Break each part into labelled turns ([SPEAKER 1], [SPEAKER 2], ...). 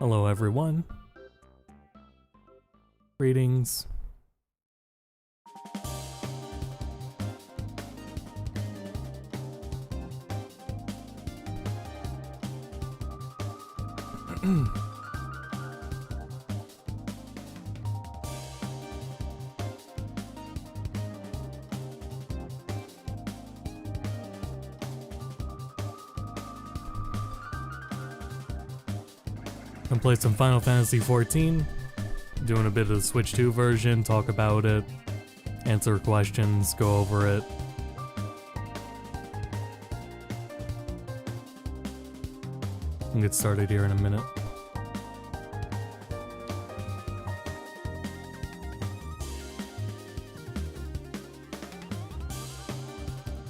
[SPEAKER 1] Hello everyone. Greetings. Gonna play some Final Fantasy XIV, doing a bit of the Switch 2 version, talk about it, answer questions, go over it. We'll get started here in a minute.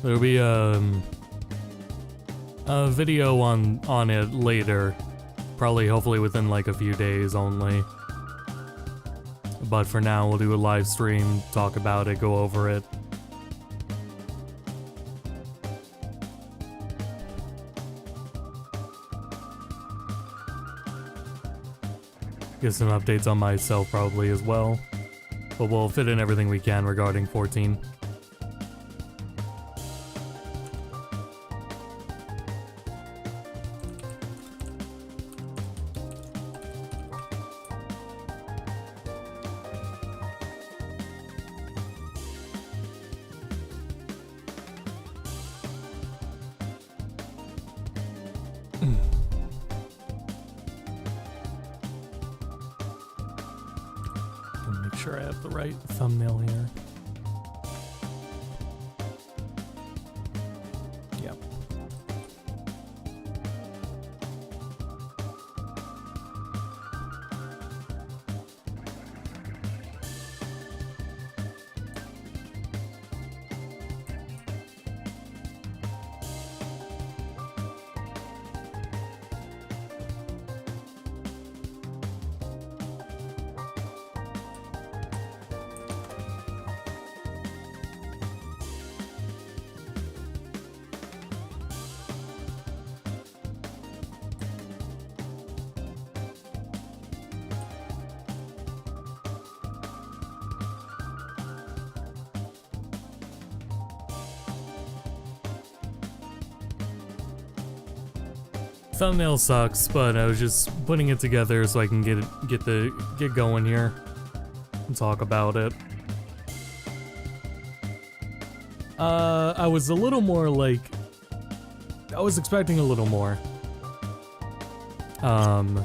[SPEAKER 1] There'll be a video on it later. Probably, hopefully within like a few days only. But for now, we'll do a live stream, talk about it, go over it. Get some updates on myself probably as well. But we'll fit in everything we can regarding 14. Make sure I have the right thumbnail here. Yep. Thumbnail sucks, but I was just putting it together so I can get going here and talk about it. I was a little more like I was expecting a little more. And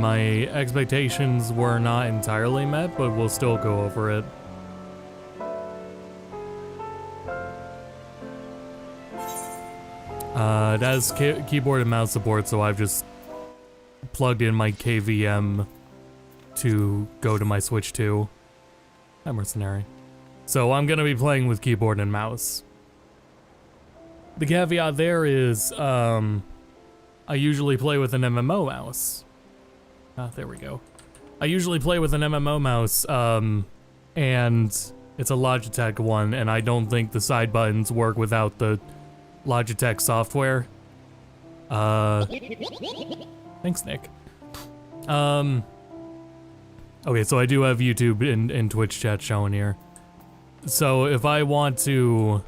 [SPEAKER 1] my expectations were not entirely met, but we'll still go over it. It has keyboard and mouse support, so I've just plugged in my KVM to go to my Switch 2. I'm mercenary. So I'm gonna be playing with keyboard and mouse. The caveat there is, I usually play with an MMO mouse. Ah, there we go. I usually play with an MMO mouse, and it's a Logitech one, and I don't think the side buttons work without the Logitech software. Thanks, Nick. Okay, so I do have YouTube and Twitch chat showing here. So if I want to...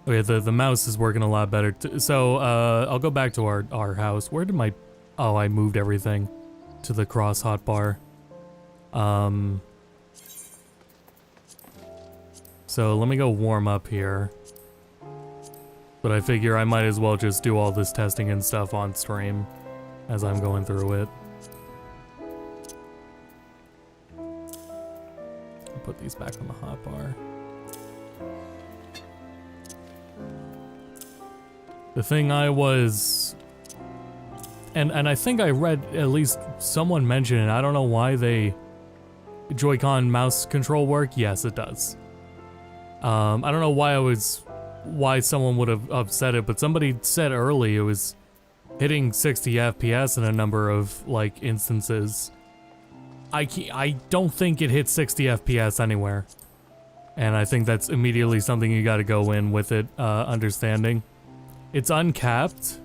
[SPEAKER 1] Okay, the mouse is working a lot better. So, I'll go back to our house. Where did my... Oh, I moved everything to the cross hotbar. So let me go warm up here. But I figure I might as well just do all this testing and stuff on stream as I'm going through it. I'll put these back on the hotbar. The thing I was... And I think I read, at least someone mentioned it, I don't know why they... Joy-Con mouse control work? Yes, it does. I don't know why someone would have said it, but somebody said early it was hitting 60 FPS in a number of, like, instances. I don't think it hits 60 FPS anywhere. And I think that's immediately something you gotta go in with it, understanding. It's uncapped,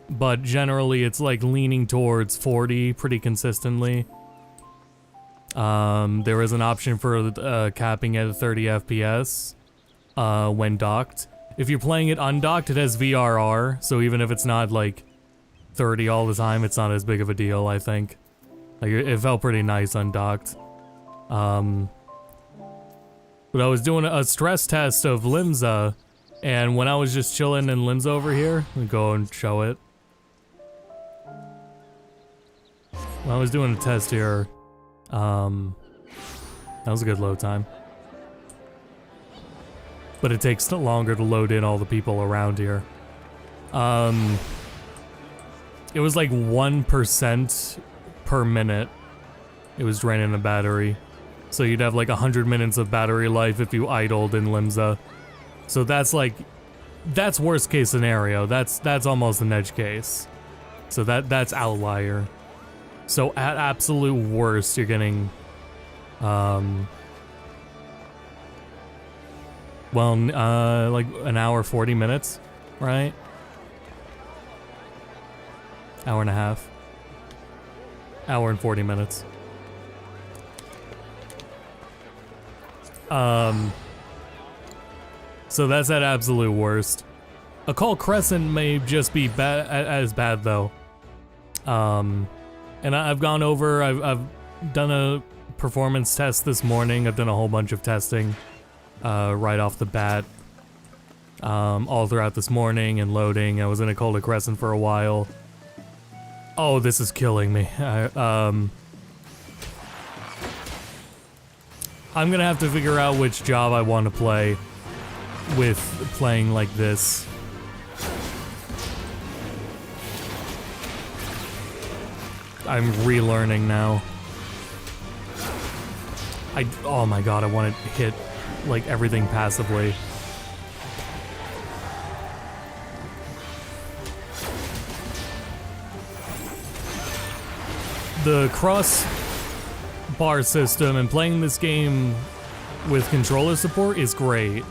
[SPEAKER 1] but generally it's like leaning towards 40 pretty consistently. There is an option for capping at 30 FPS when docked. If you're playing it undocked, it has VRR, so even if it's not like 30 all the time, it's not as big of a deal, I think. Like, it felt pretty nice undocked. But I was doing a stress test of Limsa, and when I was just chilling in Limsa over here, let me go and show it. When I was doing a test here, that was a good load time. But it takes longer to load in all the people around here. It was like 1% per minute it was draining the battery. So you'd have like 100 minutes of battery life if you idled in Limsa. So that's like, that's worst case scenario. That's almost an edge case. So that's outlier. So at absolute worst, you're getting, like an hour 40 minutes, right? Hour and a half. Hour and 40 minutes. So that's at absolute worst. A call Crescent may just be as bad though. And I've gone over, I've done a performance test this morning. I've done a whole bunch of testing right off the bat. All throughout this morning and loading. I was in a Cold Crescent for a while. Oh, this is killing me. I'm gonna have to figure out which job I want to play with playing like this. I'm relearning now. Oh my god, I want to hit like everything passively. The cross bar system and playing this game with controller support is great,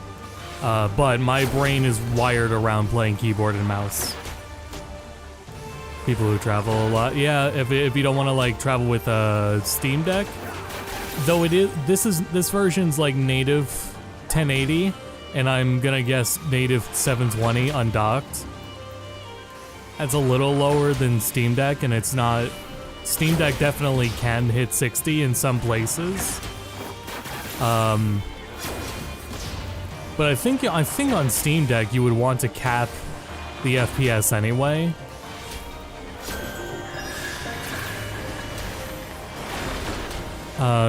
[SPEAKER 1] but my brain is wired around playing keyboard and mouse. People who travel a lot, yeah. If you don't want to like travel with a Steam Deck, though this version's like native 1080, and I'm gonna guess native 720 undocked. That's a little lower than Steam Deck, and it's not. Steam Deck definitely can hit 60 in some places. But I think on Steam Deck you would want to cap the FPS anyway.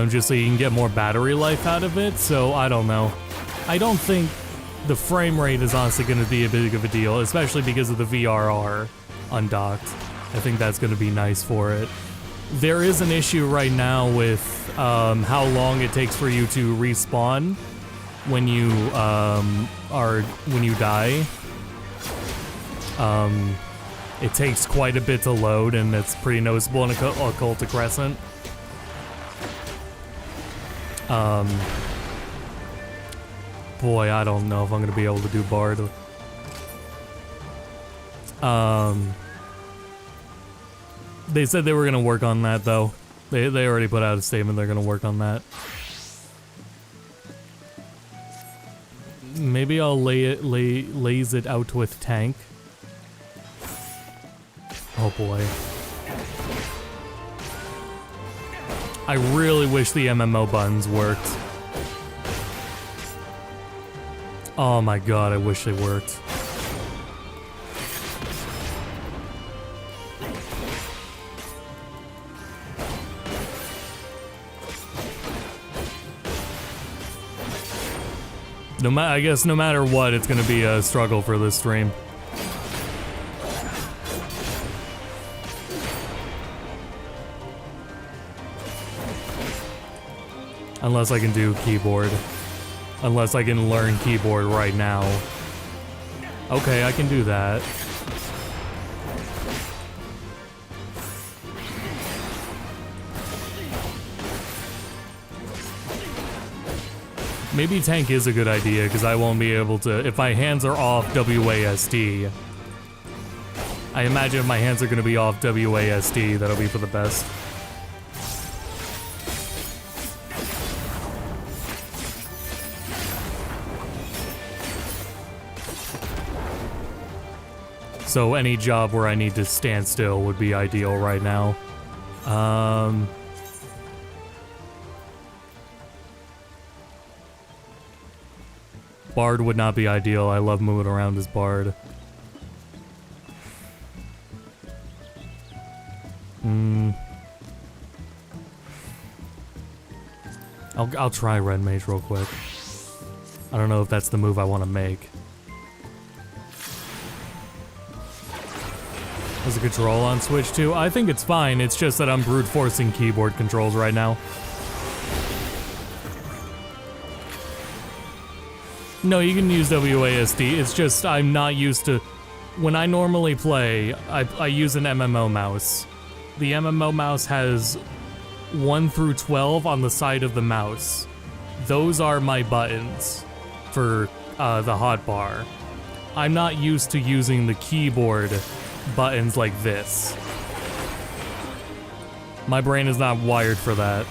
[SPEAKER 1] Just so you can get more battery life out of it, so I don't know. I don't think the frame rate is honestly going to be a big of a deal, especially because of the VRR undocked. I think that's going to be nice for it. There is an issue right now with how long it takes for you to respawn when you die. It takes quite a bit to load, and it's pretty noticeable in a Occult Crescent. Boy, I don't know if I'm gonna be able to do Bard. They said they were gonna work on that though. They already put out a statement they're gonna work on that. Maybe I'll laze it out with tank. Oh boy. I really wish the MMO buttons worked. Oh my god, I wish they worked. I guess no matter what, it's gonna be a struggle for this stream. Unless I can do keyboard. Unless I can learn keyboard right now. Okay, I can do that. Maybe tank is a good idea, because I won't be able to... If my hands are off WASD... I imagine if my hands are going to be off WASD, that'll be for the best. So any job where I need to stand still would be ideal right now. Bard would not be ideal. I love moving around as Bard. I'll try Red Mage real quick. I don't know if that's the move I want to make. There's a control on Switch too. I think it's fine. It's just that I'm brute forcing keyboard controls right now. No, you can use WASD. It's just I'm not used to... When I normally play, I use an MMO mouse. The MMO mouse has 1 through 12 on the side of the mouse. Those are my buttons for the hotbar. I'm not used to using the keyboard buttons like this. My brain is not wired for that.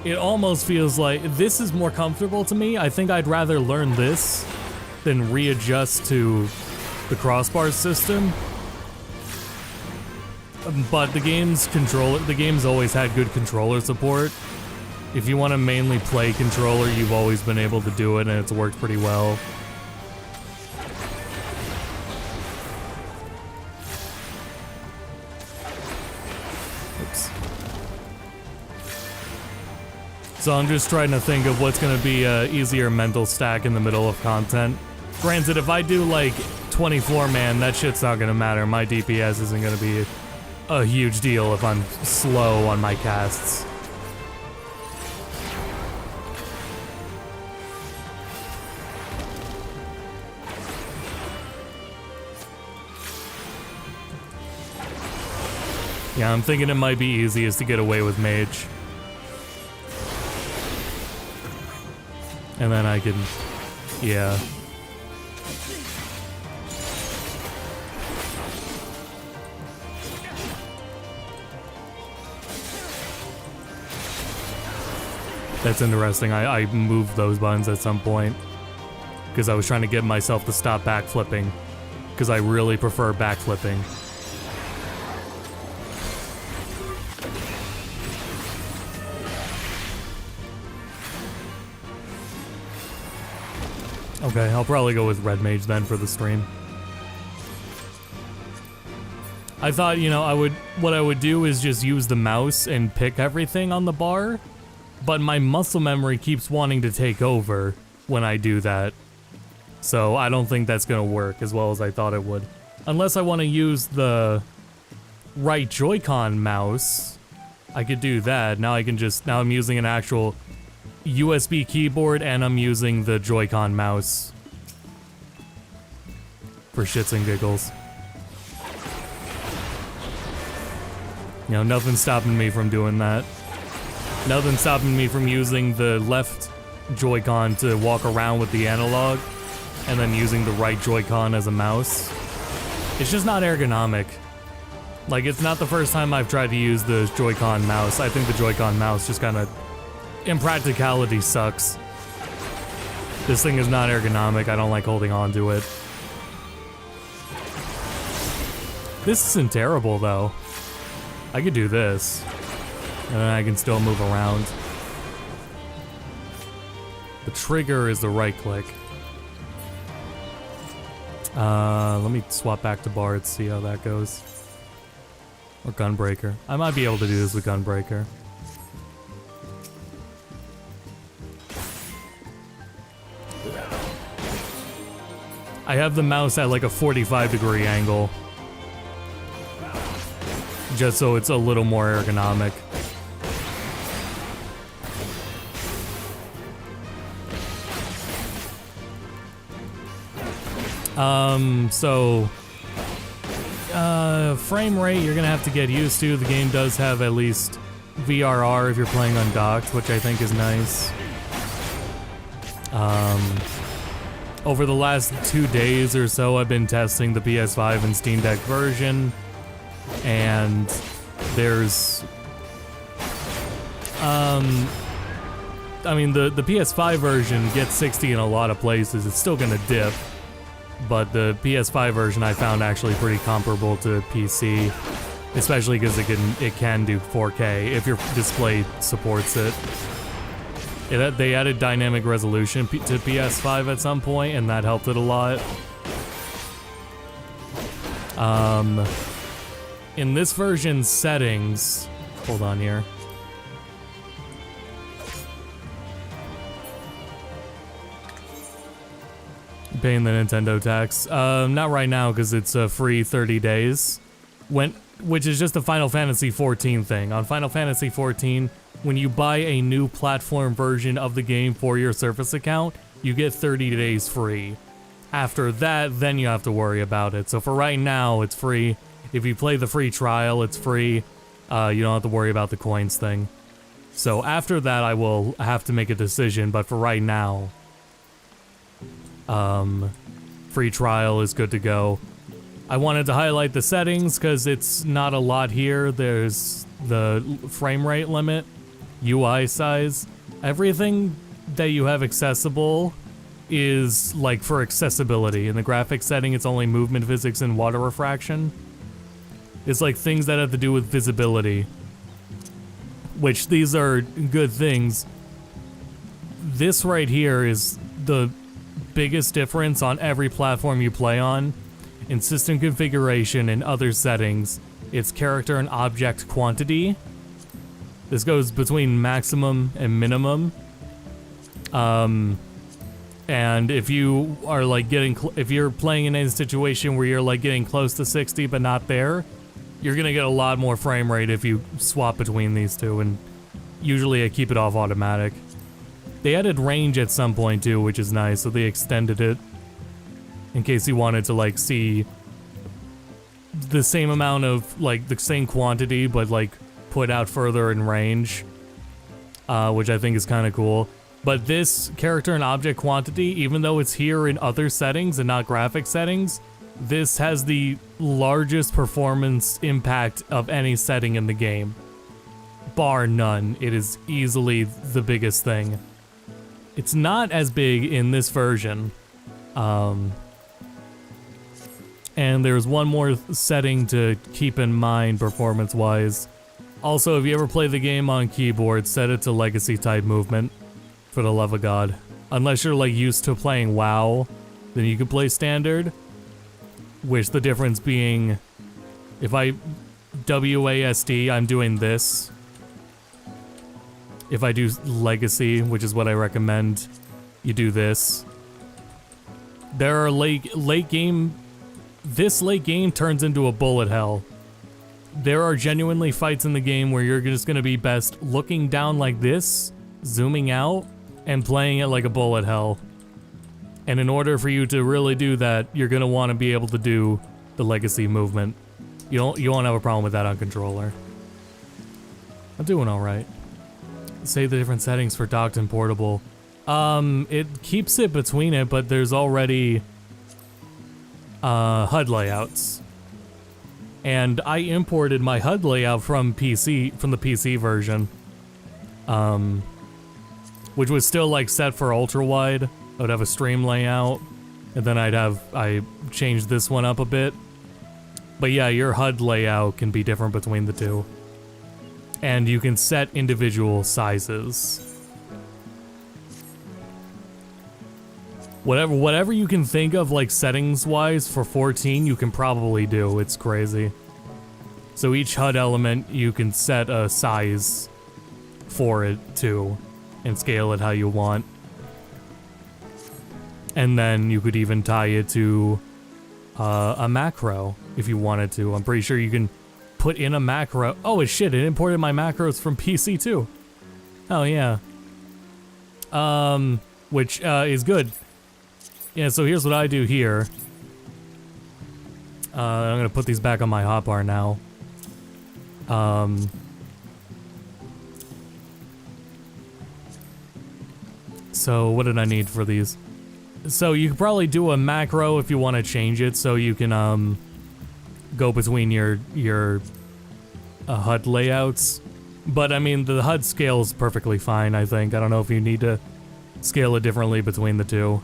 [SPEAKER 1] It almost feels like this is more comfortable to me. I think I'd rather learn this than readjust to the crossbar system. But the game's always had good controller support. If you want to mainly play controller, you've always been able to do it, and it's worked pretty well. Oops. So I'm just trying to think of what's going to be an easier mental stack in the middle of content. Granted, if I do like 24-man, that shit's not going to matter. My DPS isn't going to be a huge deal if I'm slow on my casts. Yeah, I'm thinking it might be easiest to get away with mage. And then I can... yeah. That's interesting. I moved those buttons at some point because I was trying to get myself to stop backflipping because I really prefer backflipping. Okay, I'll probably go with Red Mage then for the stream. I thought, you know, what I would do is just use the mouse and pick everything on the bar. But my muscle memory keeps wanting to take over when I do that. So I don't think that's gonna work as well as I thought it would. Unless I want to use the right Joy-Con mouse, I could do that. Now I'm using an actual USB keyboard and I'm using the Joy-Con mouse. For shits and giggles. You know, nothing's stopping me from doing that. Nothing's stopping me from using the left Joy-Con to walk around with the analog, and then using the right Joy-Con as a mouse. It's just not ergonomic. Like, it's not the first time I've tried to use the Joy-Con mouse. I think the Joy-Con mouse just kind of, in practicality, sucks. This thing is not ergonomic. I don't like holding on to it. This isn't terrible, though. I could do this. And then I can still move around. The trigger is the right click. Let me swap back to Bard, see how that goes. Or Gunbreaker. I might be able to do this with Gunbreaker. I have the mouse at like a 45-degree angle. Just so it's a little more ergonomic. Frame rate you're gonna have to get used to. The game does have at least VRR if you're playing undocked, which I think is nice. Over the last 2 days or so, I've been testing the PS5 and Steam Deck version, and there's, I mean, the PS5 version gets 60 in a lot of places. It's still gonna dip, but the PS5 version I found actually pretty comparable to PC, especially because it can do 4K if your display supports it. They added dynamic resolution to PS5 at some point, and that helped it a lot. In this version's settings, hold on here. Paying the Nintendo tax. Not right now because it's a free 30 days. Which is just a Final Fantasy XIV thing. On Final Fantasy XIV, when you buy a new platform version of the game for your Surface account, you get 30 days free. After that, then you have to worry about it. So for right now, it's free. If you play the free trial, it's free. You don't have to worry about the coins thing. So after that, I will have to make a decision, but for right now, free trial is good to go. I wanted to highlight the settings because it's not a lot here. There's the frame rate limit, UI size. Everything that you have accessible is like for accessibility. In the graphics setting, it's only movement physics and water refraction. It's like things that have to do with visibility, which these are good things. This right here is the biggest difference on every platform you play on. In system configuration and other settings, it's character and object quantity. This goes between maximum and minimum. And if you are like if you're playing in a situation where you're like getting close to 60 but not there, you're gonna get a lot more frame rate if you swap between these two, and usually I keep it off automatic. They added range at some point too, which is nice, so they extended it in case you wanted to like see the same amount of like the same quantity but like put out further in range, which I think is kind of cool. But this character and object quantity, even though it's here in other settings and not graphic settings, this has the largest performance impact of any setting in the game. Bar none, it is easily the biggest thing. It's not as big in this version. And there's one more setting to keep in mind performance-wise. Also, if you ever play the game on keyboard, set it to legacy type movement, for the love of God. Unless you're like used to playing WoW, then you can play standard. Which the difference being, if I WASD, I'm doing this. If I do legacy, which is what I recommend, you do this. There are late game. This late game turns into a bullet hell. There are genuinely fights in the game where you're just gonna be best looking down like this, zooming out, and playing it like a bullet hell. And in order for you to really do that, you're gonna want to be able to do the legacy movement. You won't have a problem with that on controller. I'm doing all right. Save the different settings for docked and portable. It keeps it between it, but there's already HUD layouts. And I imported my HUD layout from the PC version. Which was still like set for ultra wide. I would have a stream layout, and then I changed this one up a bit. But yeah, your HUD layout can be different between the two. And you can set individual sizes. Whatever you can think of like settings wise for 14, you can probably do. It's crazy. So each HUD element, you can set a size for it too, and scale it how you want. And then you could even tie it to a macro if you wanted to. I'm pretty sure you can put in a macro. Oh shit, it imported my macros from PC too. Oh yeah. Which is good. Yeah, so here's what I do here. I'm gonna put these back on my hotbar now. So what did I need for these? So you could probably do a macro if you want to change it, so you can go between your HUD layouts. But I mean, the HUD scale's perfectly fine, I think. I don't know if you need to scale it differently between the two.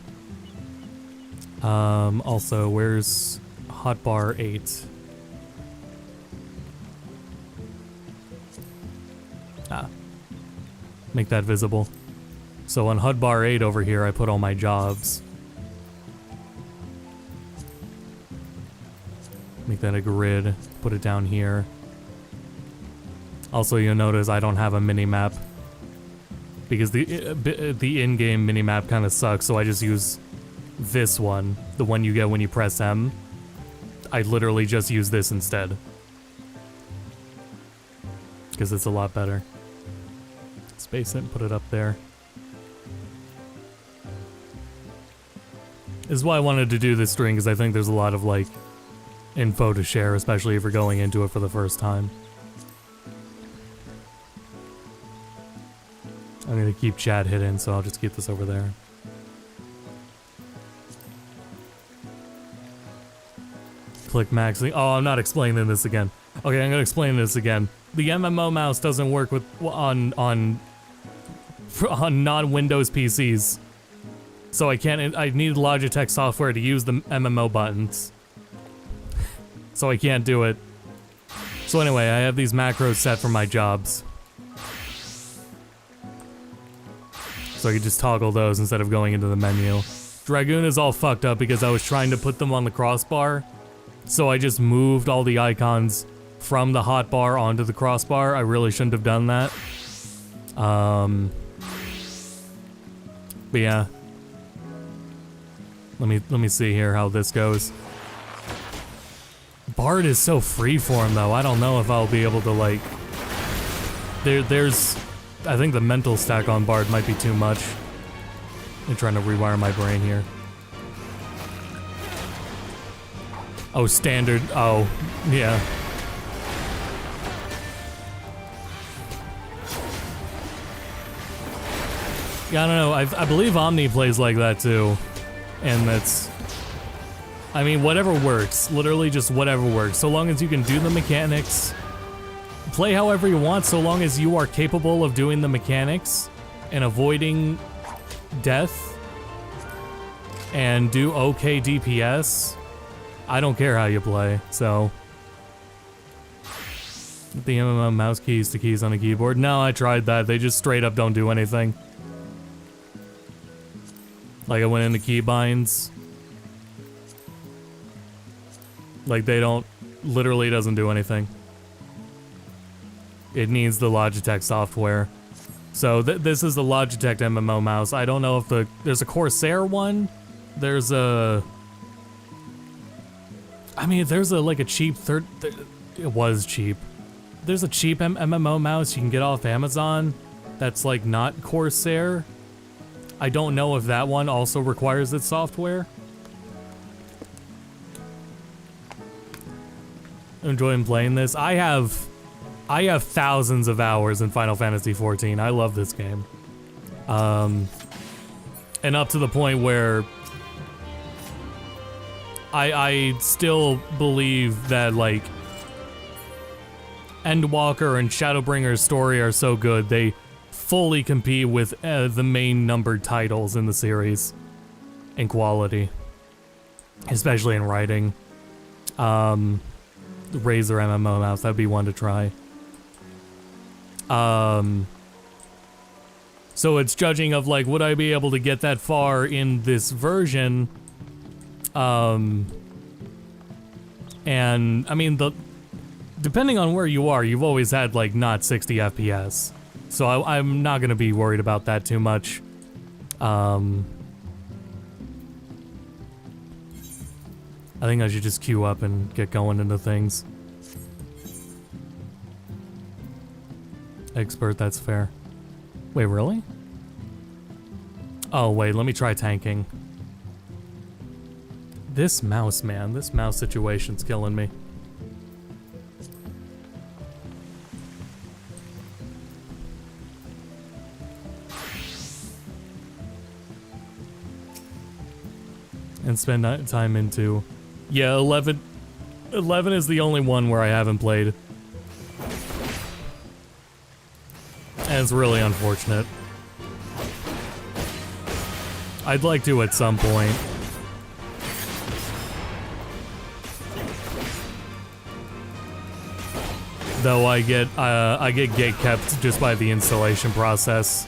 [SPEAKER 1] Also, where's hotbar 8? Make that visible. So on hotbar 8 over here, I put all my jobs. Make that a grid, put it down here. Also, you'll notice I don't have a mini-map because the in-game mini-map kind of sucks, so I just use this one, the one you get when you press M. I literally just use this instead because it's a lot better. Space it and put it up there. This is why I wanted to do this string, because I think there's a lot of, like, info to share, especially if you're going into it for the first time. I'm gonna keep chat hidden, so I'll just keep this over there. Click maxing. Oh, I'm not explaining this again. Okay, I'm gonna explain this again. The MMO mouse doesn't work with on non-Windows PCs. So I need Logitech software to use the MMO buttons. So I can't do it. So anyway, I have these macros set for my jobs. So I can just toggle those instead of going into the menu. Dragoon is all fucked up because I was trying to put them on the crossbar. So I just moved all the icons from the hotbar onto the crossbar. I really shouldn't have done that. But yeah. Let me see here how this goes. Bard is so freeform though. I don't know if I'll be able to like. There's, I think the mental stack on Bard might be too much. I'm trying to rewire my brain here. Oh, standard. Oh, yeah. Yeah, I don't know. I believe Omni plays like that too. And that's... I mean, whatever works. Literally just whatever works. So long as you can do the mechanics. Play however you want, so long as you are capable of doing the mechanics and avoiding death and do okay DPS. I don't care how you play, so... The MMO mouse keys to keys on a keyboard. No, I tried that. They just straight up don't do anything. Like I went into keybinds. Like they don't, literally doesn't do anything. It needs the Logitech software. So this is the Logitech MMO mouse. I don't know if there's a Corsair one. There's a, I mean, there's like a cheap it was cheap. There's a cheap MMO mouse you can get off Amazon that's like not Corsair. I don't know if that one also requires its software. I'm enjoying playing this. I have thousands of hours in Final Fantasy XIV. I love this game. And up to the point where I still believe that like Endwalker and Shadowbringer's story are so good they fully compete with the main numbered titles in the series in quality, especially in writing. The Razer MMO mouse, that'd be one to try. So it's judging of like, would I be able to get that far in this version? And I mean, depending on where you are, you've always had like not 60 FPS. So I'm not gonna be worried about that too much. I think I should just queue up and get going into things. Expert, that's fair. Wait, really? Oh, wait, let me try tanking. This mouse, man, this mouse situation's killing me. and spend time into. Yeah, 11 is the only one where I haven't played. And it's really unfortunate. I'd like to at some point. Though I get gatekept just by the installation process.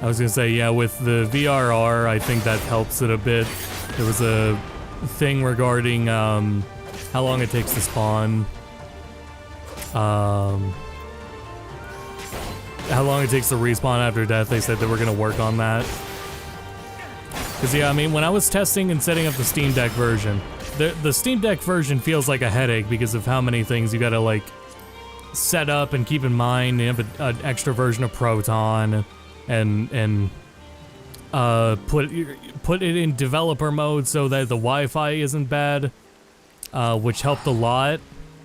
[SPEAKER 1] I was gonna say, yeah, with the VRR, I think that helps it a bit. There was a thing regarding how long it takes to spawn. How long it takes to respawn after death. They said they were gonna work on that. Cause yeah, I mean, when I was testing and setting up the Steam Deck version, the Steam Deck version feels like a headache because of how many things you gotta like set up and keep in mind. You have an extra version of Proton. And put it in developer mode so that the Wi-Fi isn't bad, which helped a lot,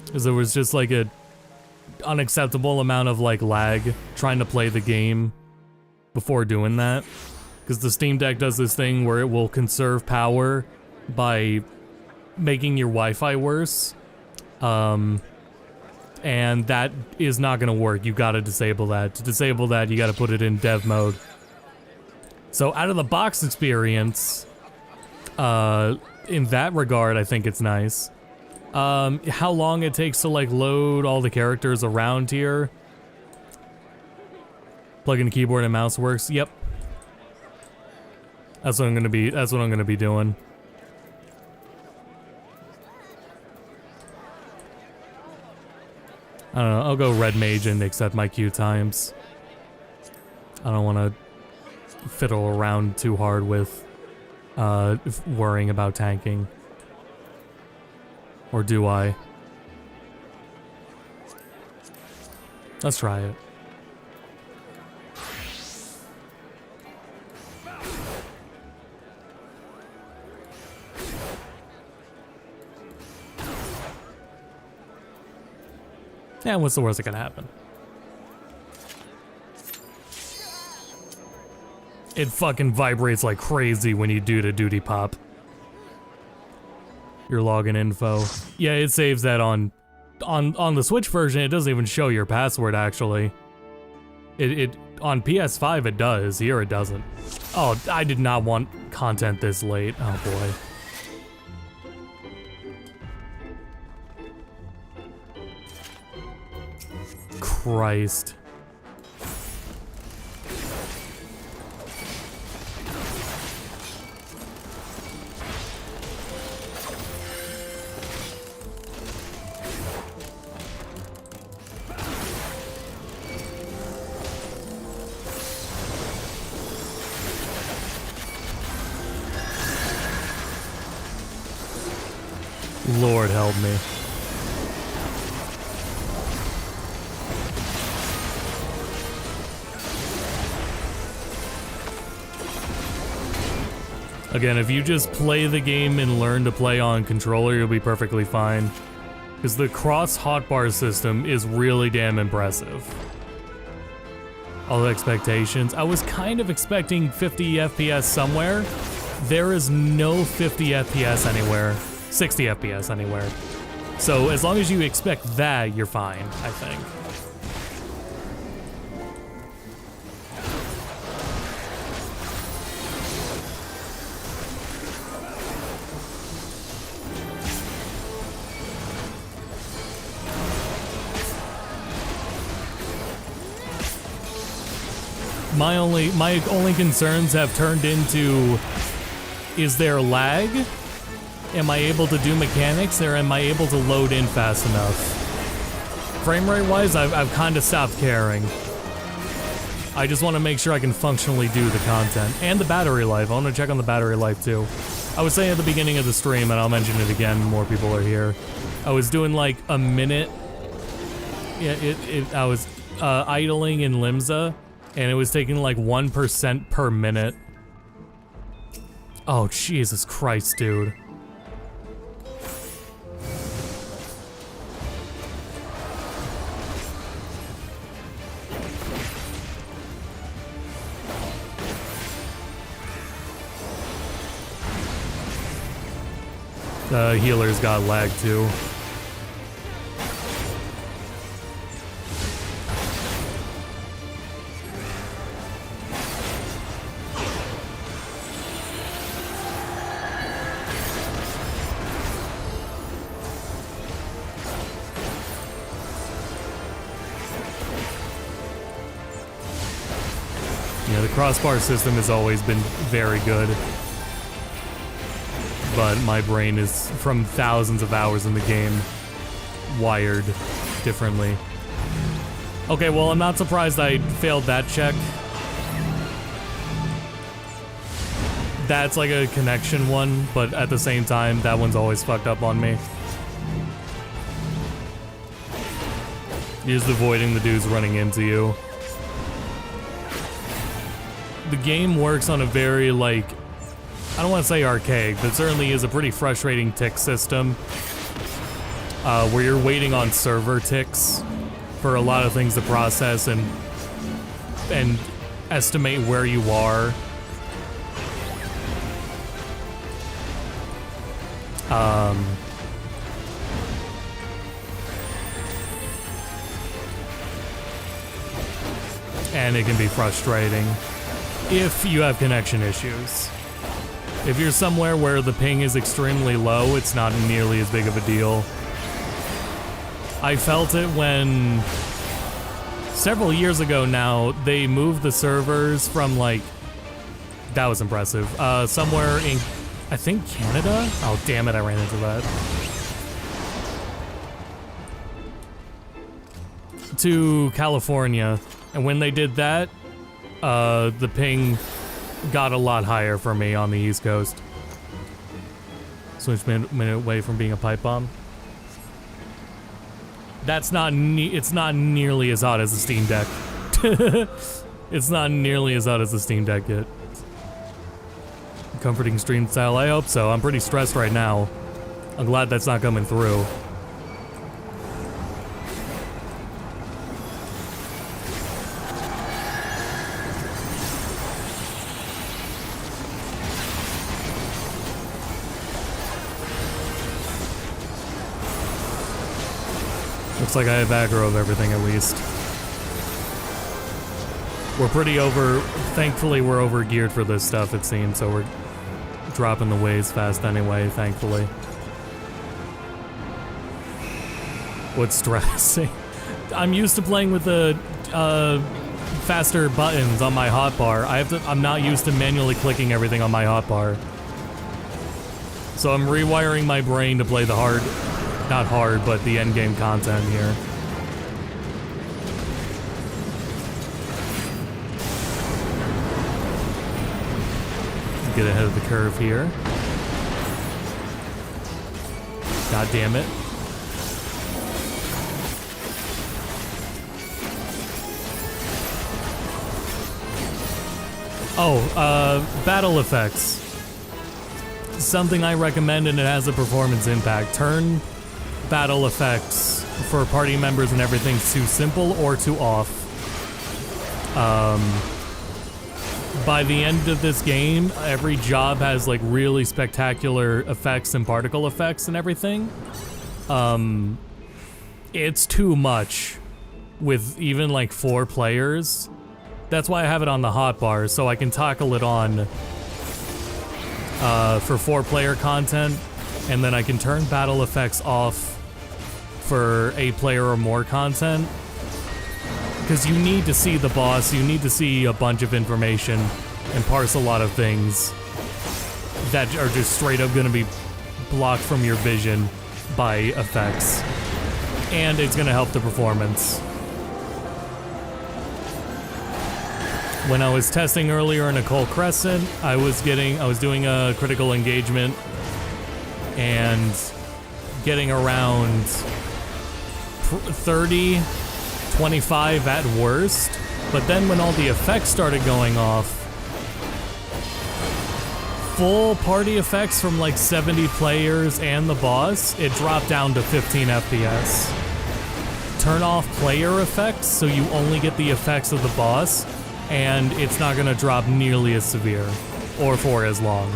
[SPEAKER 1] because there was just like a unacceptable amount of like lag trying to play the game before doing that, because the Steam Deck does this thing where it will conserve power by making your Wi-Fi worse, and that is not gonna work. You gotta disable that. To disable that, you gotta put it in dev mode. So out of the box experience, in that regard, I think it's nice. How long it takes to like load all the characters around here. Plug in keyboard and mouse works. Yep. That's what I'm gonna be doing. I don't know, I'll go red mage and accept my queue times. I don't want to fiddle around too hard with worrying about tanking. Or do I? Let's try it. Yeah, what's the worst that can happen? It fucking vibrates like crazy when you do the duty pop. Your login info. Yeah, it saves that on the Switch version. It doesn't even show your password actually. It on PS5 it does. Here it doesn't. Oh, I did not want content this late. Oh boy. Christ. Lord help me. Again, if you just play the game and learn to play on controller, you'll be perfectly fine. Because the cross hotbar system is really damn impressive. All the expectations. I was kind of expecting 50 FPS somewhere. There is no 50 FPS anywhere. 60 FPS anywhere. So as long as you expect that, you're fine, I think. My only concerns have turned into, is there lag? Am I able to do mechanics, or am I able to load in fast enough? Frame rate wise, I've kind of stopped caring. I just want to make sure I can functionally do the content. And the battery life, I want to check on the battery life too. I was saying at the beginning of the stream, and I'll mention it again when more people are here. I was doing like a minute. Yeah, I was idling in Limsa, and it was taking like 1% per minute. Oh, Jesus Christ, dude. Healers got lag too. Yeah, the crossbar system has always been very good. But my brain is, from thousands of hours in the game, wired differently. Okay, well, I'm not surprised I failed that check. That's like a connection one, but at the same time, that one's always fucked up on me. You're just avoiding the dudes running into you. The game works on a very, like, I don't want to say archaic, but certainly is a pretty frustrating tick system. Where you're waiting on server ticks for a lot of things to process and estimate where you are. And it can be frustrating if you have connection issues. If you're somewhere where the ping is extremely low, it's not nearly as big of a deal. I felt it when, several years ago now, they moved the servers from, like, that was impressive, somewhere in, I think, Canada? Oh, damn it, I ran into that. To California, and when they did that, the ping got a lot higher for me on the East Coast. Switch minute away from being a pipe bomb. That's not it's not nearly as hot as the Steam Deck. It's not nearly as hot as the Steam Deck yet. Comforting stream style, I hope so. I'm pretty stressed right now. I'm glad that's not coming through. Looks like I have aggro of everything at least. We're pretty thankfully we're over geared for this stuff it seems, so we're dropping the waves fast anyway, thankfully. What's stressing? I'm used to playing with the faster buttons on my hotbar. I'm not used to manually clicking everything on my hotbar. So I'm rewiring my brain to play the not hard, but the endgame content here. Get ahead of the curve here. God damn it. Oh, battle effects. Something I recommend, and it has a performance impact. Turn battle effects for party members and everything too simple or too off. By the end of this game, every job has like really spectacular effects and particle effects and everything. It's too much with even like 4 players. That's why I have it on the hotbar, so I can toggle it on for 4-player content, and then I can turn battle effects off for 8-player or more content. Because you need to see the boss, you need to see a bunch of information and parse a lot of things that are just straight up gonna be blocked from your vision by effects. And it's gonna help the performance. When I was testing earlier in Nicole Crescent, I was doing a critical engagement and getting around 30, 25 at worst, but then when all the effects started going off, full party effects from like 70 players and the boss, it dropped down to 15 FPS. Turn off player effects so you only get the effects of the boss, and it's not gonna drop nearly as severe, or for as long.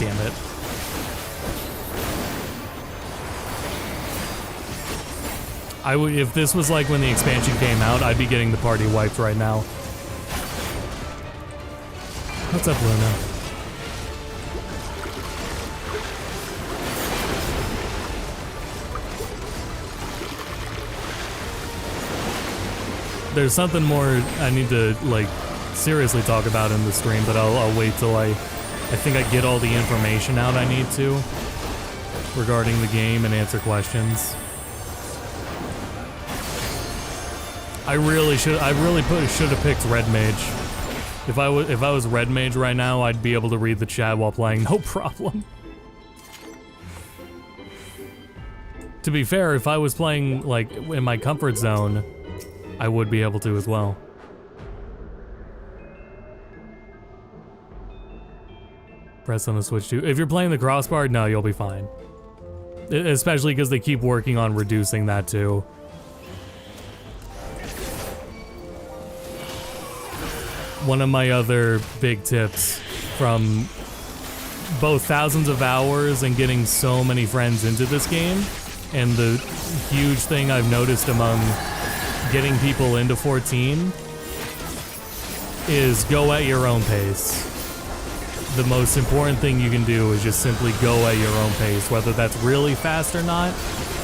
[SPEAKER 1] damn it. I would, if this was like when the expansion came out, I'd be getting the party wiped right now. What's up, Luna? There's something more I need to, like, seriously talk about in the stream, but I'll wait till I think I get all the information out I need to regarding the game and answer questions. I really should have picked Red Mage. If I was Red Mage right now, I'd be able to read the chat while playing, no problem. To be fair, if I was playing, like, in my comfort zone, I would be able to as well. Press on the Switch too. If you're playing the crossbar, no, you'll be fine. Especially because they keep working on reducing that too. One of my other big tips from both thousands of hours and getting so many friends into this game, and the huge thing I've noticed among getting people into 14 is go at your own pace. The most important thing you can do is just simply go at your own pace. Whether that's really fast or not,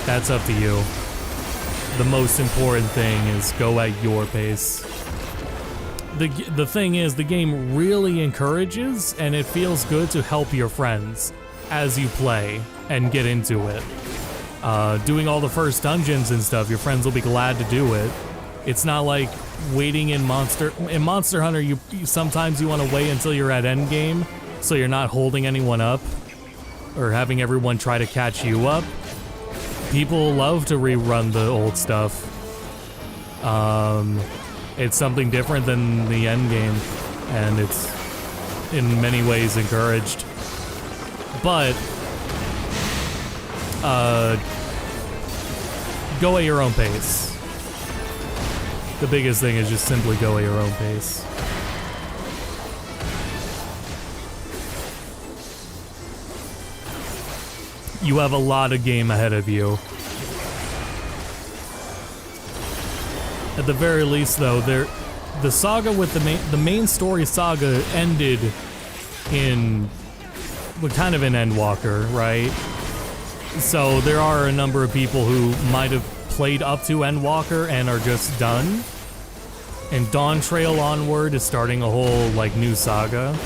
[SPEAKER 1] that's up to you. The most important thing is go at your pace. The thing is, the game really encourages and it feels good to help your friends as you play and get into it. Doing all the first dungeons and stuff, your friends will be glad to do it. It's not like waiting in Monster Hunter, you sometimes you want to wait until you're at endgame so you're not holding anyone up or having everyone try to catch you up. People love to rerun the old stuff. It's something different than the endgame, and it's in many ways encouraged. But go at your own pace. The biggest thing is just simply go at your own pace. You have a lot of game ahead of you. At the very least, though, the saga with the main story saga ended in kind of an Endwalker, right? So there are a number of people who might have played up to Endwalker and are just done. And Dawn Trail Onward is starting a whole like new saga.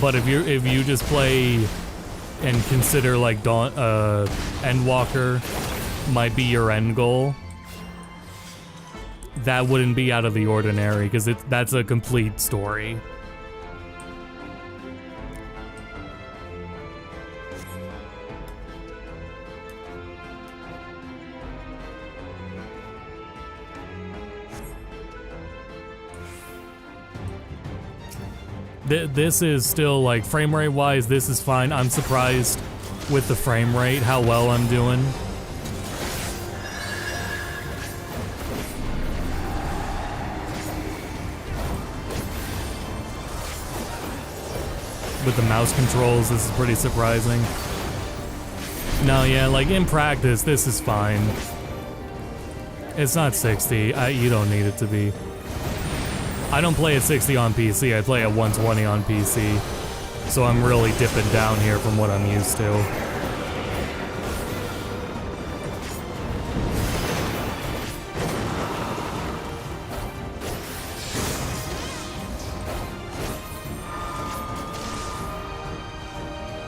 [SPEAKER 1] But if you just play and consider like Endwalker might be your end goal, that wouldn't be out of the ordinary because that's a complete story. This is still, like, frame rate wise, this is fine. I'm surprised with the frame rate, how well I'm doing. With the mouse controls, this is pretty surprising. No, yeah, like, in practice, this is fine. It's not 60. You don't need it to be. I don't play at 60 on PC, I play at 120 on PC. So I'm really dipping down here from what I'm used to.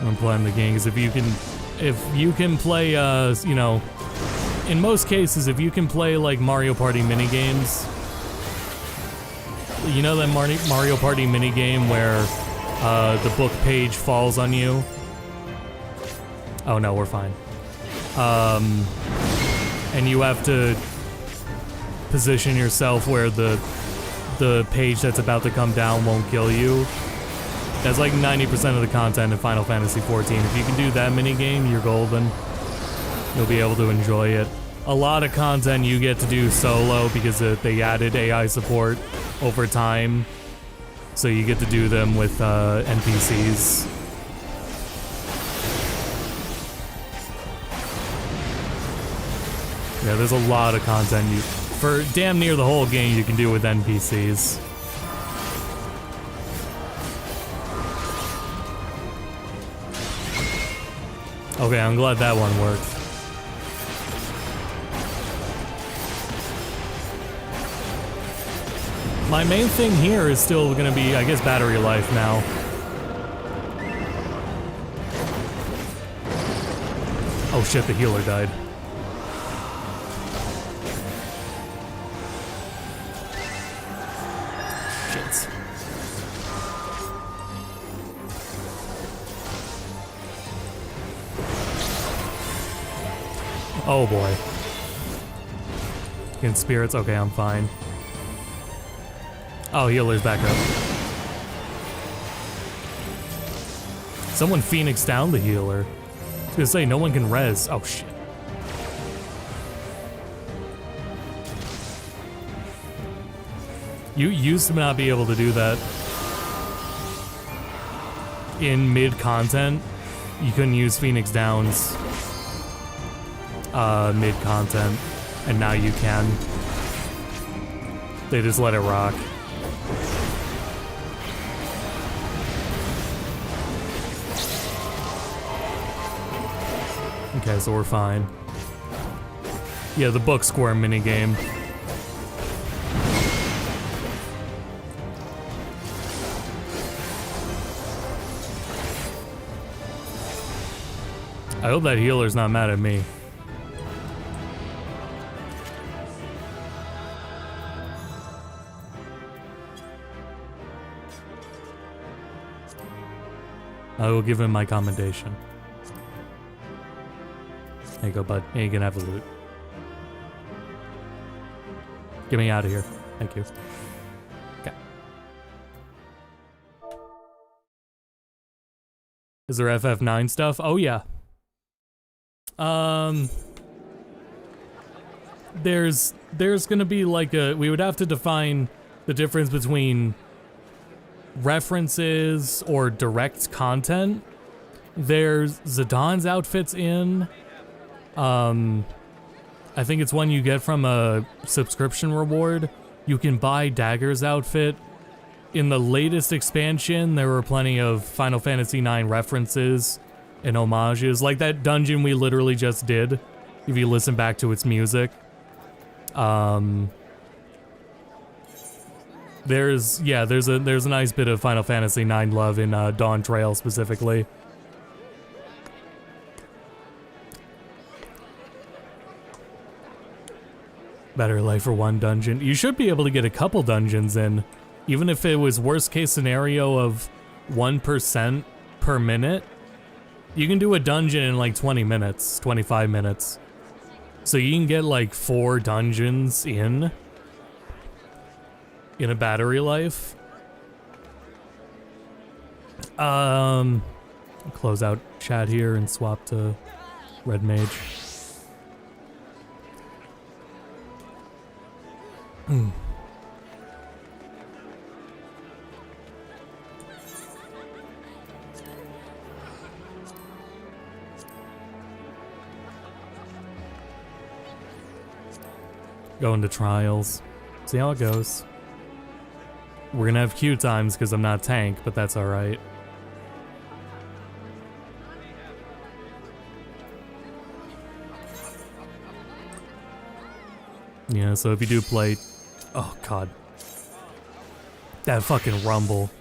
[SPEAKER 1] I'm playing the game because if you can play, you know, in most cases, if you can play like Mario Party minigames, you know that Mario Party minigame where the book page falls on you? Oh no, we're fine. And you have to position yourself where the page that's about to come down won't kill you. That's like 90% of the content in Final Fantasy XIV. If you can do that minigame, you're golden. You'll be able to enjoy it. A lot of content you get to do solo because they added AI support over time. So you get to do them with NPCs. Yeah, there's a lot of content for damn near the whole game you can do with NPCs. Okay, I'm glad that one worked. My main thing here is still gonna be, I guess, battery life now. Oh shit, the healer died. Shit. Oh boy. In spirits, okay, I'm fine. Oh, healer's back up. Someone Phoenix down the healer. I was gonna say, no one can res. Oh, shit. You used to not be able to do that. In mid-content, you couldn't use Phoenix Downs mid-content, and now you can. They just let it rock. Okay, so we're fine. Yeah, the book square minigame. I hope that healer's not mad at me. I will give him my commendation. There you go, bud. Yeah, you can have the loot. Get me out of here. Thank you. Okay. Is there FF9 stuff? Oh, yeah. There's gonna be like we would have to define the difference between references or direct content. There's Zidane outfits in. I think it's one you get from a subscription reward. You can buy Dagger's outfit. In the latest expansion, there were plenty of Final Fantasy IX references and homages, like that dungeon we literally just did, if you listen back to its music. There's a nice bit of Final Fantasy IX love in Dawn Trail specifically. Better life for one dungeon. You should be able to get a couple dungeons in, even if it was worst case scenario of 1% per minute. You can do a dungeon in like 20 minutes, 25 minutes. So you can get like 4 dungeons in a battery life. Close out chat here and swap to Red Mage. Going to trials. See how it goes. We're gonna have queue times because I'm not tank, but that's alright. Yeah, so if you do play... Oh, God. That fucking rumble.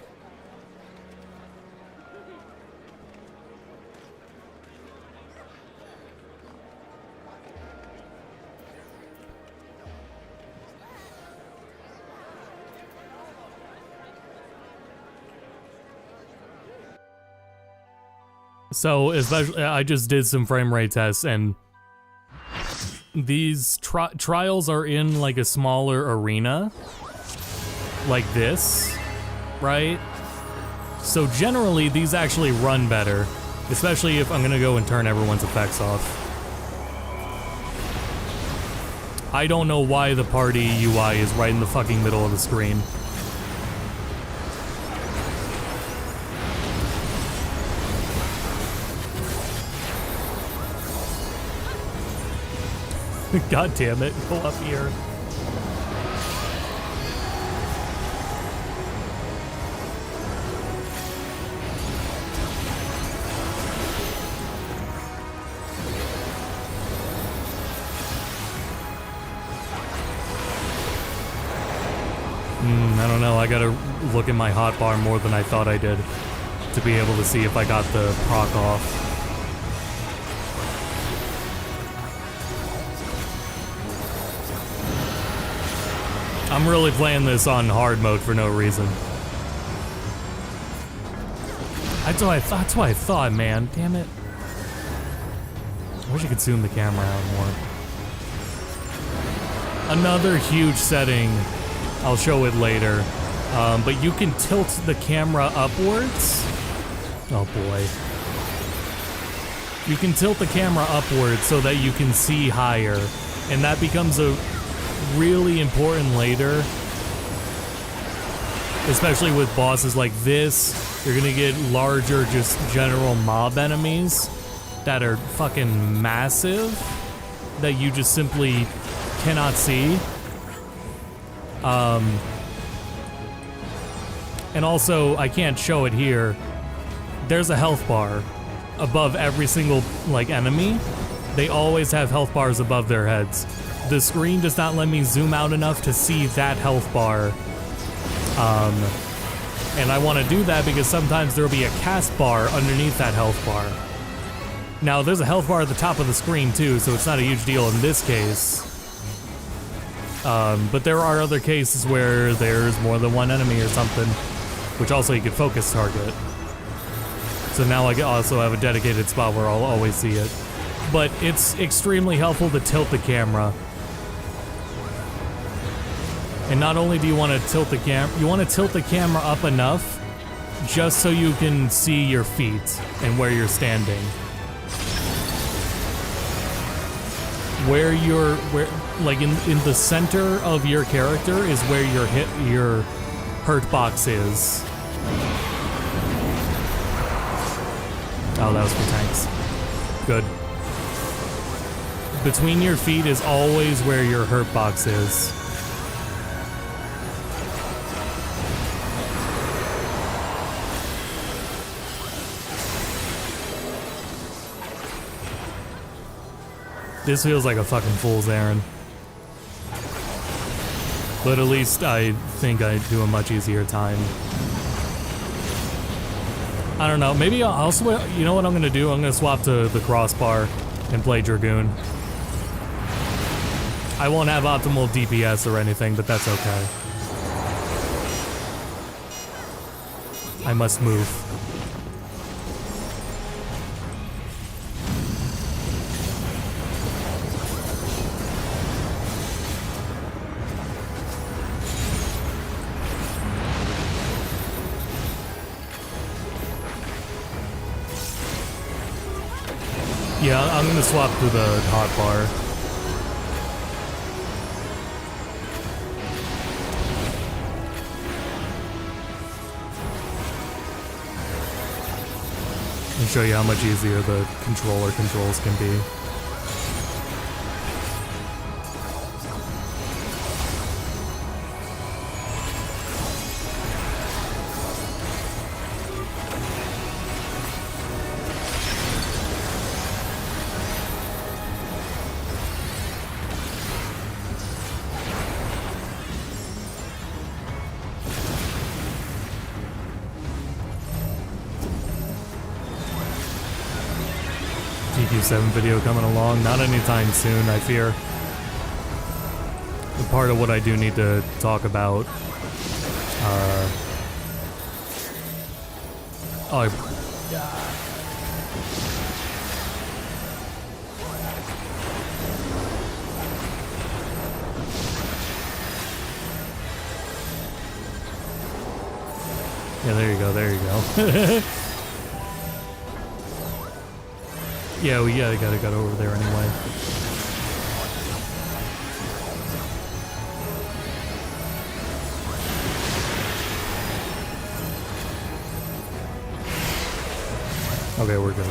[SPEAKER 1] So, especially, I just did some frame rate tests, and these trials are in like a smaller arena, like this, right? So generally, these actually run better, especially if I'm gonna go and turn everyone's effects off. I don't know why the party UI is right in the fucking middle of the screen. God damn it, go up here. I don't know, I gotta look at my hotbar more than I thought I did to be able to see if I got the proc off. I'm really playing this on hard mode for no reason. That's what I thought, man. Damn it. I wish I could zoom the camera out more. Another huge setting. I'll show it later. But you can tilt the camera upwards. Oh boy. You can tilt the camera upwards so that you can see higher. And that becomes a really important later. Especially with bosses like this. You're gonna get larger, just general mob enemies that are fucking massive. That you just simply cannot see. And also, I can't show it here. There's a health bar above every single, like, enemy. They always have health bars above their heads. The screen does not let me zoom out enough to see that health bar. And I want to do that because sometimes there'll be a cast bar underneath that health bar. Now, there's a health bar at the top of the screen, too, so it's not a huge deal in this case. But there are other cases where there's more than one enemy or something, which also you could focus target. So now I also have a dedicated spot where I'll always see it. But it's extremely helpful to tilt the camera. And not only do you want to tilt the you want to tilt the camera up enough just so you can see your feet and where you're standing. Like in the center of your character is where your hurt box is. Oh, that was for tanks. Good. Between your feet is always where your hurt box is. This feels like a fucking fool's errand. But at least I think I do a much easier time. I don't know, maybe I'll switch. You know what I'm gonna do? I'm gonna swap to the crossbar and play Dragoon. I won't have optimal DPS or anything, but that's okay. I must move. Yeah, I'm gonna swap to the hotbar. And show you how much easier the controller controls can be. XIV video coming along, not anytime soon, I fear. The part of what I do need to talk about, yeah, there you go, there you go. Yeah, we gotta go over there anyway. Okay, we're good.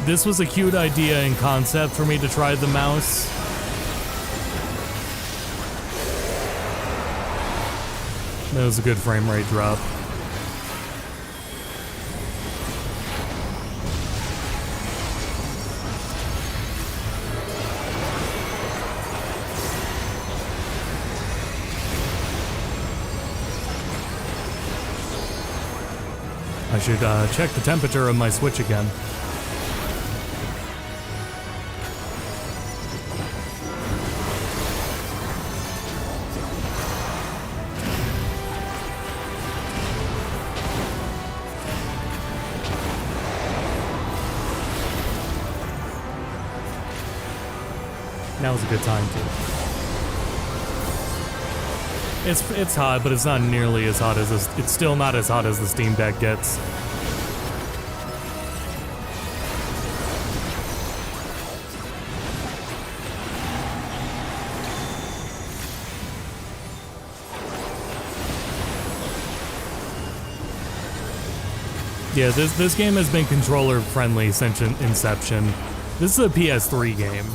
[SPEAKER 1] this was a cute idea in concept for me to try the mouse. That was a good frame rate drop. I should check the temperature of my Switch again. Now's a good time to. It's hot, but it's not nearly as hot as this. It's still not as hot as the Steam Deck gets. Yeah, this game has been controller friendly since inception. This is a PS3 game.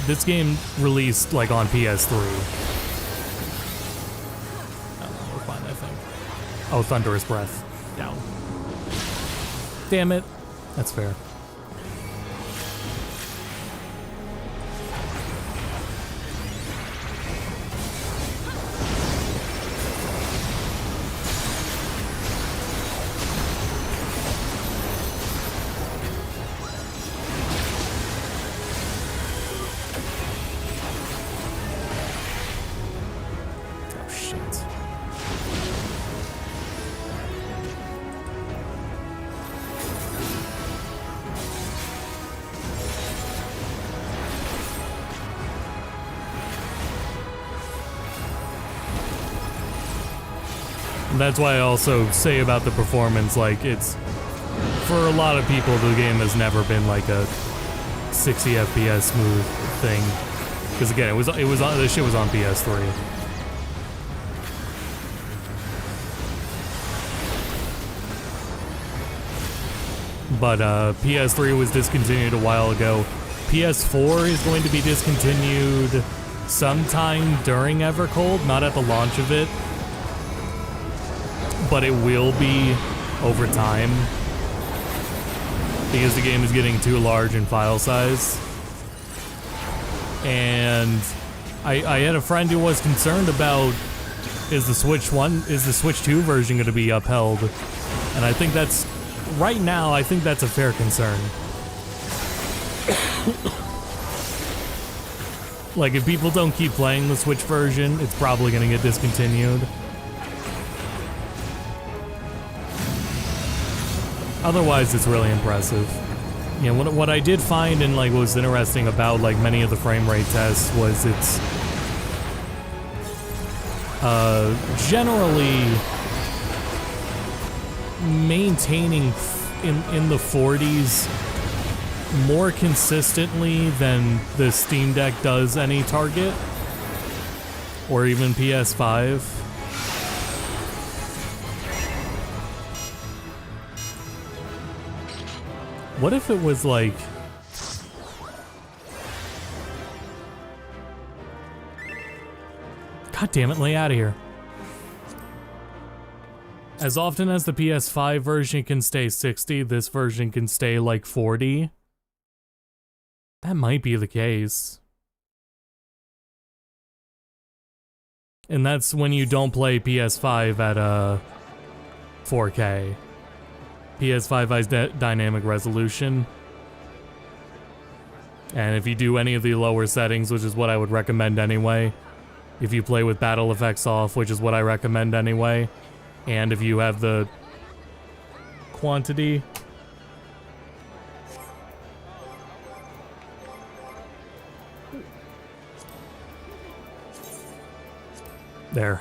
[SPEAKER 1] This game released like on PS3. Oh, Thunderous Breath. Down. Damn it. That's fair. That's why I also say about the performance, like, it's, for a lot of people, the game has never been like a 60 FPS smooth thing. Because again, it was on, this shit was on PS3. But PS3 was discontinued a while ago. PS4 is going to be discontinued sometime during Evercold, not at the launch of it. But it will be over time because the game is getting too large in file size. And I had a friend who was concerned about, is the Switch 2 version going to be upheld? And I think that's, right now, I think that's a fair concern. Like, if people don't keep playing the Switch version, it's probably going to get discontinued. Otherwise, it's really impressive. You know, what I did find and like what was interesting about like many of the frame rate tests was it's generally maintaining in the 40s more consistently than the Steam Deck does any target or even PS5. What if it was like... God damn it, lay out of here. As often as the PS5 version can stay 60, this version can stay like 40. That might be the case. And that's when you don't play PS5 at 4K. PS5 has dynamic resolution. And if you do any of the lower settings, which is what I would recommend anyway, if you play with battle effects off, which is what I recommend anyway, and if you have the quantity, there.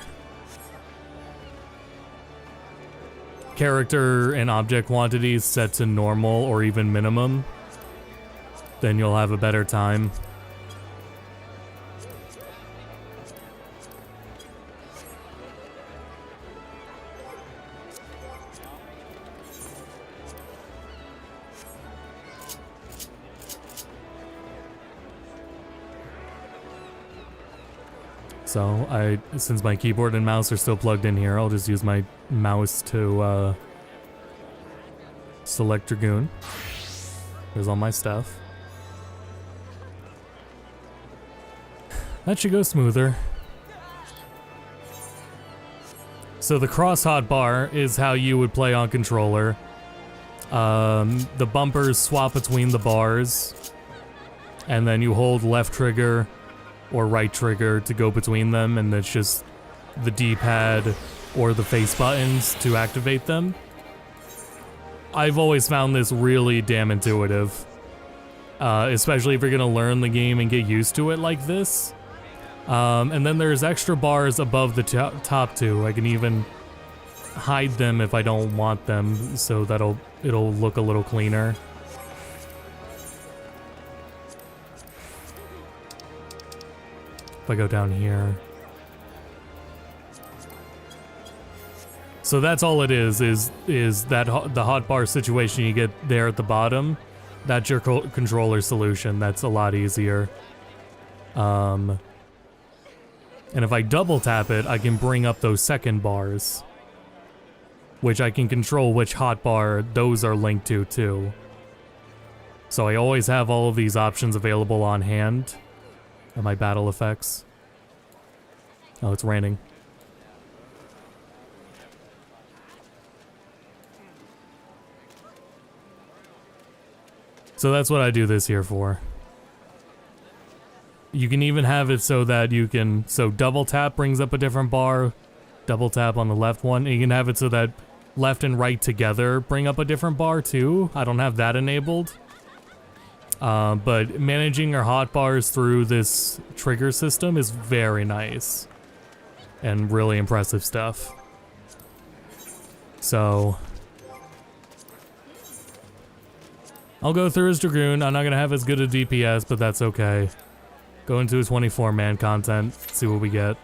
[SPEAKER 1] Character and object quantities set to normal or even minimum, then you'll have a better time. So since my keyboard and mouse are still plugged in here, I'll just use my mouse to select Dragoon. There's all my stuff. That should go smoother. So the cross hotbar is how you would play on controller. The bumpers swap between the bars, and then you hold left trigger or right trigger to go between them, and it's just the D-pad or the face buttons to activate them. I've always found this really damn intuitive, especially if you're gonna learn the game and get used to it like this. And then there's extra bars above the top two. I can even hide them if I don't want them, so it'll look a little cleaner. If I go down here. So that's all it is that the hotbar situation you get there at the bottom. That's your controller solution. That's a lot easier. And if I double tap it, I can bring up those second bars, which I can control which hotbar those are linked to too. So I always have all of these options available on hand. And my battle effects. Oh, it's raining. So that's what I do this here for. You can even have it so that you can, so double tap brings up a different bar, double tap on the left one, and you can have it so that left and right together bring up a different bar too. I don't have that enabled. But managing your hotbars through this trigger system is very nice and really impressive stuff. So I'll go through his Dragoon. I'm not gonna have as good a DPS, but that's okay. Go into his 24-man content, see what we get.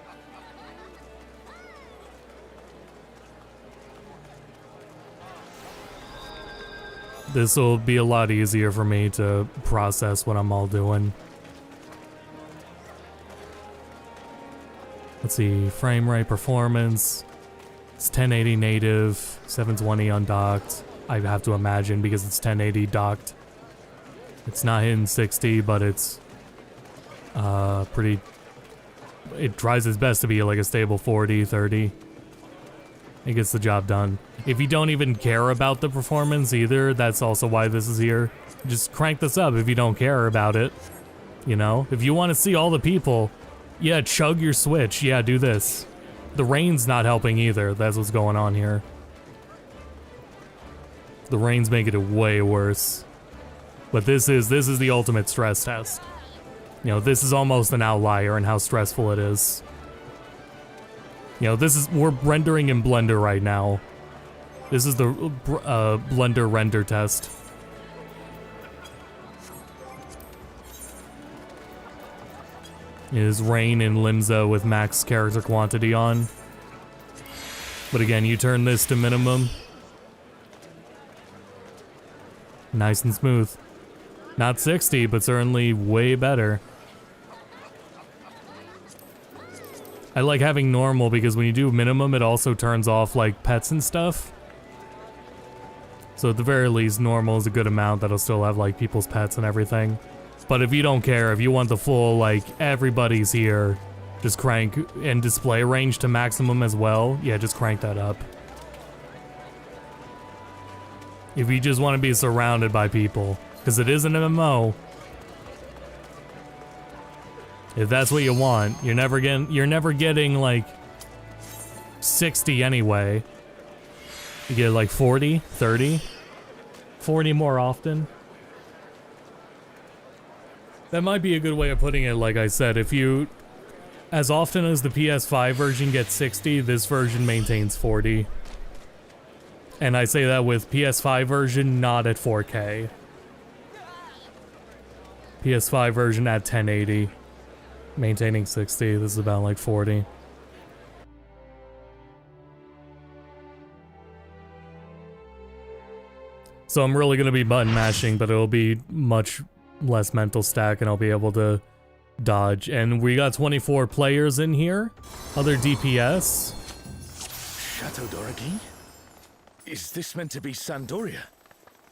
[SPEAKER 1] This will be a lot easier for me to process what I'm all doing. Let's see, frame rate, performance. It's 1080 native, 720 undocked. I have to imagine because it's 1080 docked. It's not hitting 60, but it's pretty... It tries its best to be like a stable 40, 30. It gets the job done. If you don't even care about the performance either, that's also why this is here. Just crank this up if you don't care about it. You know? If you want to see all the people, yeah, chug your Switch. Yeah, do this. The rain's not helping either. That's what's going on here. The rain's making it way worse. But this is the ultimate stress test. You know, this is almost an outlier in how stressful it is. You know, we're rendering in Blender right now. This is the Blender render test. It is rain in Limsa with max character quantity on. But again, you turn this to minimum. Nice and smooth. Not 60, but certainly way better. I like having normal because when you do minimum, it also turns off like pets and stuff. So at the very least, normal is a good amount that'll still have like people's pets and everything. But if you don't care, if you want the full like everybody's here, just crank and display range to maximum as well. Yeah, just crank that up. If you just want to be surrounded by people, because it is an MMO. If that's what you want, you're never getting like 60 anyway. You get like 40, 30, 40 more often. That might be a good way of putting it. Like I said, if you, as often as the PS5 version gets 60, this version maintains 40. And I say that with PS5 version not at 4K. PS5 version at 1080. Maintaining 60, this is about like 40. So I'm really gonna be button mashing, but it'll be much less mental stack and I'll be able to dodge. And we got 24 players in here. Other DPS.
[SPEAKER 2] Chateau d'Origny? Is this meant to be Sandoria?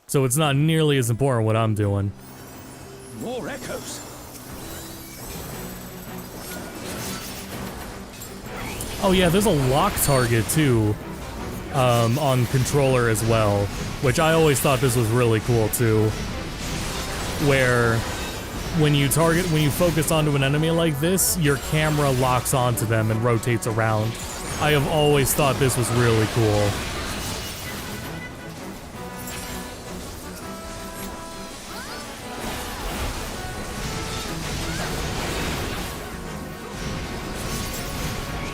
[SPEAKER 1] So it's not nearly as important what I'm doing.
[SPEAKER 2] More echoes.
[SPEAKER 1] Oh yeah, there's a lock target too, on controller as well, which I always thought this was really cool too. Where when you focus onto an enemy like this, your camera locks onto them and rotates around. I have always thought this was really cool.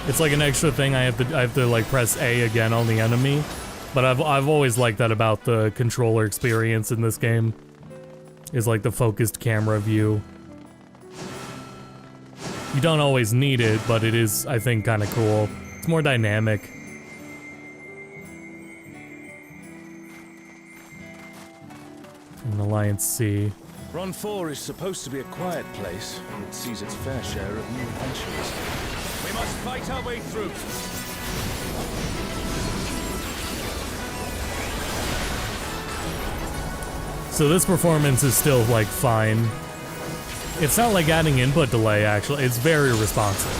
[SPEAKER 1] It's like an extra thing I have to like press A again on the enemy, but I've always liked that about the controller experience in this game. Is like the focused camera view. You don't always need it, but it is, I think, kind of cool. It's more dynamic. From Alliance C.
[SPEAKER 2] Ron 4 is supposed to be a quiet place. It sees its fair share of new adventures. We must fight our way through.
[SPEAKER 1] So this performance is still, like, fine. It's not like adding input delay, actually. It's very responsive,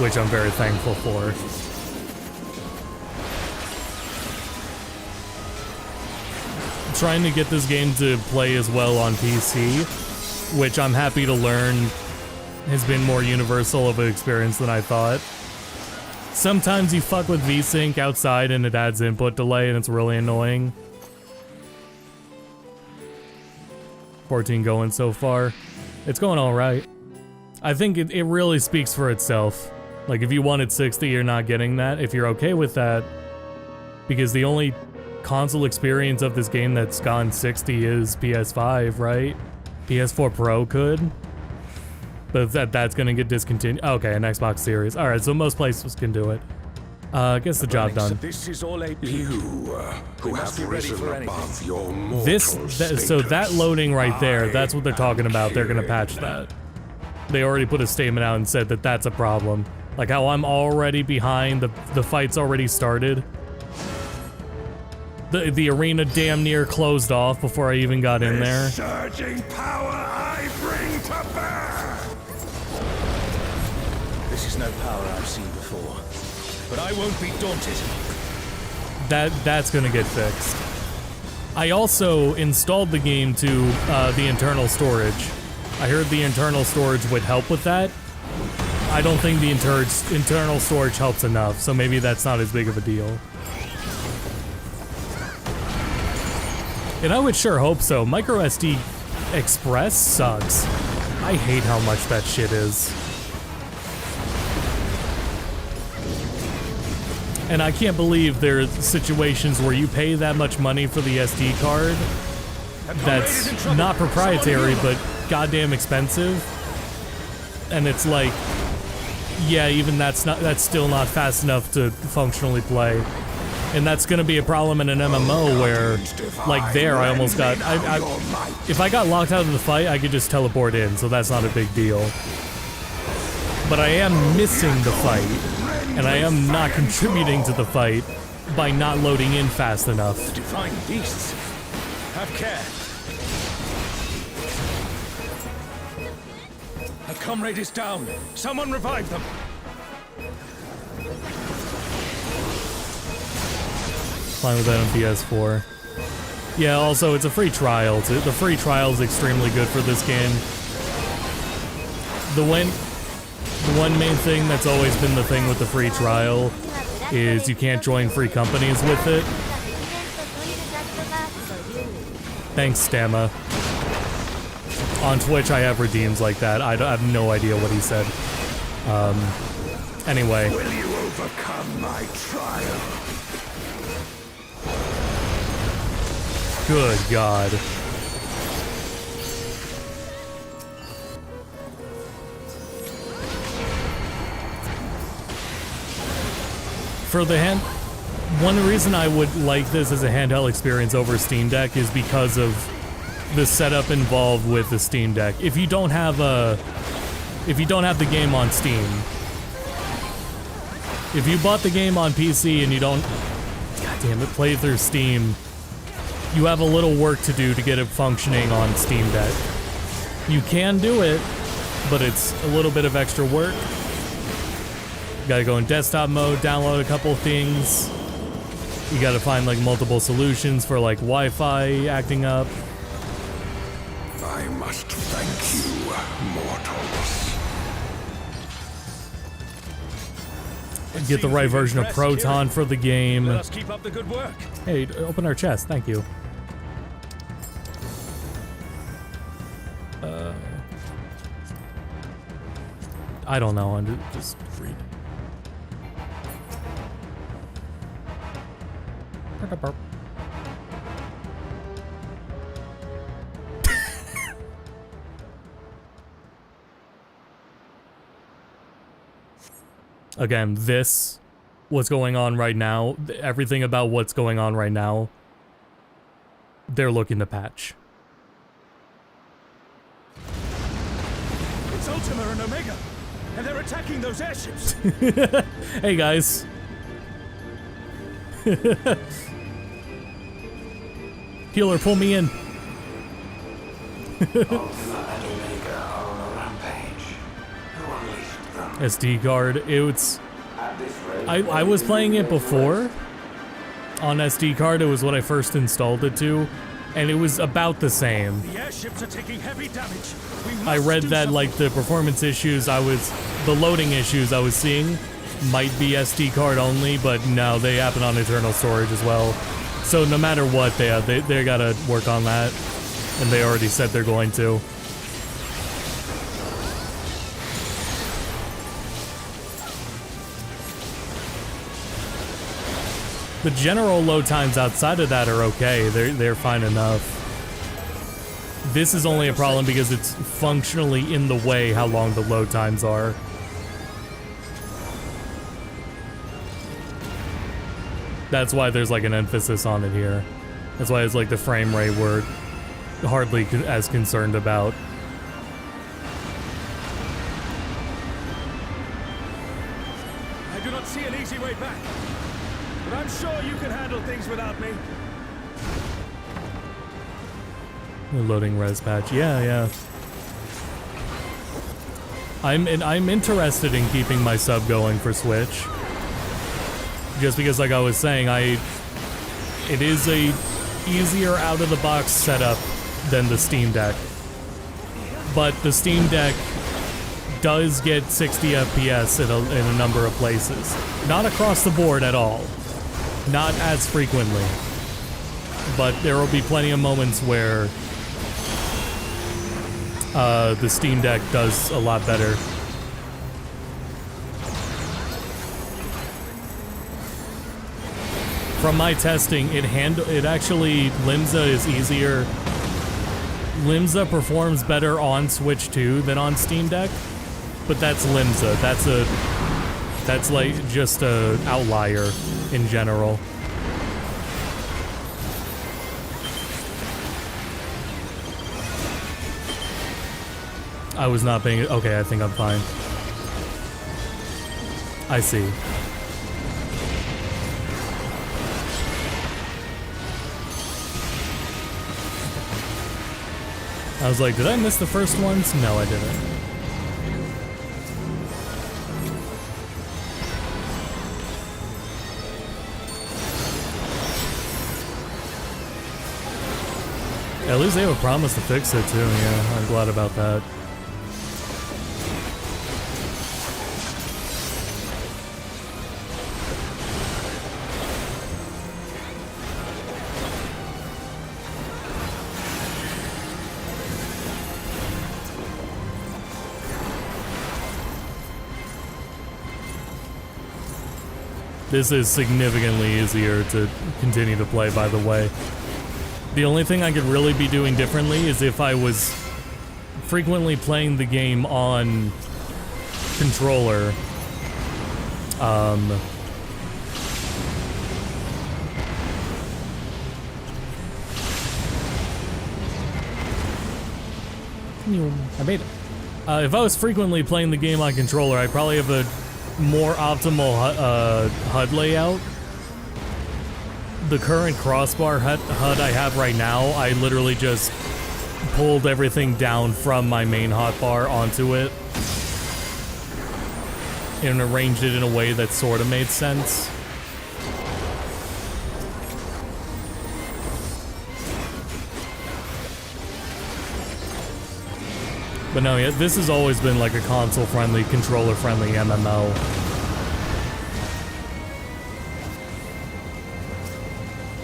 [SPEAKER 1] which I'm very thankful for. Trying to get this game to play as well on PC, which I'm happy to learn has been more universal of an experience than I thought. Sometimes you fuck with VSync outside and it adds input delay and it's really annoying. 14 going so far. It's going alright. I think it really speaks for itself. Like, if you wanted 60, you're not getting that. If you're okay with that, because the only console experience of this game that's gone 60 is PS5, right? PS4 Pro could. But that's gonna get discontinued. Okay, an Xbox Series. Alright, so most places can do it. Gets the job done.
[SPEAKER 2] This is all a
[SPEAKER 3] You, who have risen above your mortal
[SPEAKER 1] So that loading right there, that's what they're talking about. They're gonna patch that. They already put a statement out and said that that's a problem. Like how I'm already behind, the fight's already started. The arena damn near closed off before I even got in there.
[SPEAKER 3] Surging power I bring to bear.
[SPEAKER 2] This is no power I've seen before, but I won't be daunted.
[SPEAKER 1] That's gonna get fixed. I also installed the game to the internal storage. I heard the internal storage would help with that. I don't think the internal storage helps enough, so maybe that's not as big of a deal. And I would sure hope so. MicroSD Express sucks. I hate how much that shit is. And I can't believe there are situations where you pay that much money for the SD card that's not proprietary, but goddamn expensive. And it's like, yeah, even that's still not fast enough to functionally play. And that's gonna be a problem in an MMO where, like there, I almost got, if I got locked out of the fight, I could just teleport in, so that's not a big deal. But I am missing the fight, and I am not contributing to the fight by not loading in fast enough.
[SPEAKER 2] Divine beasts. Have care. A comrade is down. Someone revive them.
[SPEAKER 1] Fine with that on PS4. Yeah, also, it's a free trial. The free trial is extremely good for this game. The one main thing that's always been the thing with the free trial is you can't join free companies with it. Thanks, Stamma. On Twitch, I have redeems like that. I have no idea what he said. Anyway.
[SPEAKER 3] Will you overcome my trial?
[SPEAKER 1] Good God. For the one reason I would like this as a handheld experience over Steam Deck is because of the setup involved with the Steam Deck. If you don't have the game on Steam, if you bought the game on PC and you don't, god damn it, play through Steam, you have a little work to do to get it functioning on Steam Deck. You can do it, but it's a little bit of extra work. You gotta go in desktop mode, download a couple things. You gotta find like multiple solutions for like Wi-Fi acting up.
[SPEAKER 3] I must thank you, mortals.
[SPEAKER 1] Get the right version of Proton for the game.
[SPEAKER 2] Let us keep up the good work.
[SPEAKER 1] Hey, open our chest, thank you. I don't know, I'm just read. Again, what's going on right now, everything about what's going on right now, they're looking to patch.
[SPEAKER 2] It's Ultima and Omega, and they're attacking those airships.
[SPEAKER 1] Hey guys. Healer, pull me in.
[SPEAKER 4] Ultima and Omega are on a rampage. Who unleashed them?
[SPEAKER 1] SD card. It's.
[SPEAKER 4] At this rate,
[SPEAKER 1] I was playing it before on SD card. It was what I first installed it to, and it was about the same.
[SPEAKER 2] The airships are taking heavy damage. We must
[SPEAKER 1] I read
[SPEAKER 2] do
[SPEAKER 1] that
[SPEAKER 2] something.
[SPEAKER 1] like the performance issues the loading issues I was seeing might be SD card only, but no, they happen on internal storage as well. So no matter what, they gotta work on that, and they already said they're going to. The general load times outside of that are okay. They're fine enough. This is only a problem because it's functionally in the way how long the load times are. That's why there's like an emphasis on it here. That's why it's like the frame rate we're hardly as concerned about.
[SPEAKER 2] I do not see an easy way back, but I'm sure you can handle things without me.
[SPEAKER 1] Loading res patch. Yeah. I'm interested in keeping my sub going for Switch. Just because, like I was saying, it is a easier out of the box setup than the Steam Deck. But the Steam Deck does get 60 FPS in a number of places. Not across the board at all. Not as frequently. But there will be plenty of moments where the Steam Deck does a lot better. From my testing, it actually, Limsa is easier. Limsa performs better on Switch 2 than on Steam Deck, but that's Limsa. That's like just a outlier in general. I was not paying it. Okay, I think I'm fine. I see. I was like, did I miss the first ones? No, I didn't. At least they have a promise to fix it too, yeah. I'm glad about that. This is significantly easier to continue to play, by the way. The only thing I could really be doing differently is if I was frequently playing the game on controller. I made it. If I was frequently playing the game on controller, I'd probably have a more optimal HUD layout. The current crossbar HUD I have right now, I literally just pulled everything down from my main hotbar onto it and arranged it in a way that sort of made sense. But no, yeah, this has always been like a console-friendly, controller-friendly MMO.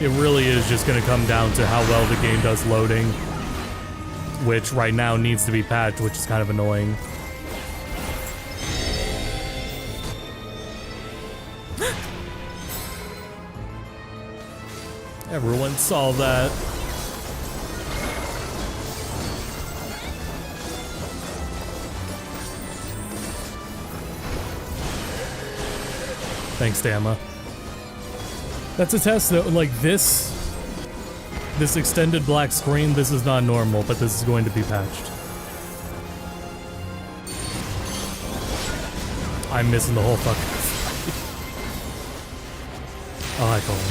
[SPEAKER 1] It really is just going to come down to how well the game does loading, which right now needs to be patched, which is kind of annoying. Everyone saw that. Thanks, Dama. That's a test though, like this extended black screen, this is not normal, but this is going to be patched. I'm missing the whole fucking fight. Oh, hi, Colin.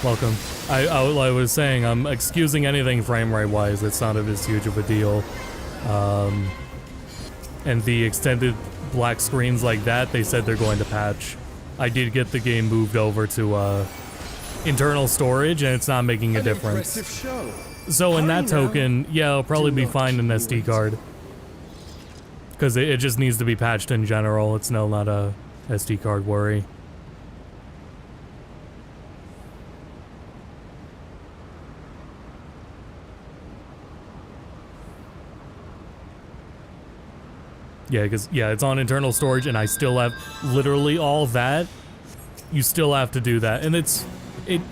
[SPEAKER 1] Welcome. I was saying, I'm excusing anything frame rate wise, it's not as huge of a deal. And the extended black screens like that, they said they're going to patch. I did get the game moved over to internal storage, and it's not making a difference. So in that token, yeah, it'll probably be fine in SD card. Because it just needs to be patched in general. It's not a SD card worry. Yeah, because, yeah, it's on internal storage, and I still have literally all that. You still have to do that. And it's in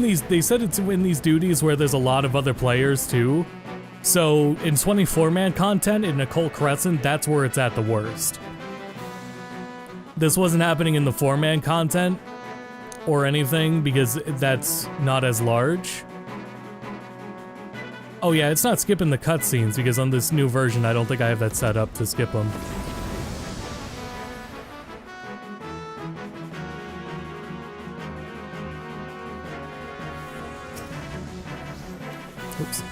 [SPEAKER 1] these, they said it's in these duties where there's a lot of other players, too. So, in 24-man content, in Occult Crescent, that's where it's at the worst. This wasn't happening in the 4-man content, or anything, because that's not as large. Oh yeah, it's not skipping the cutscenes, because on this new version, I don't think I have that set up to skip them. Oops.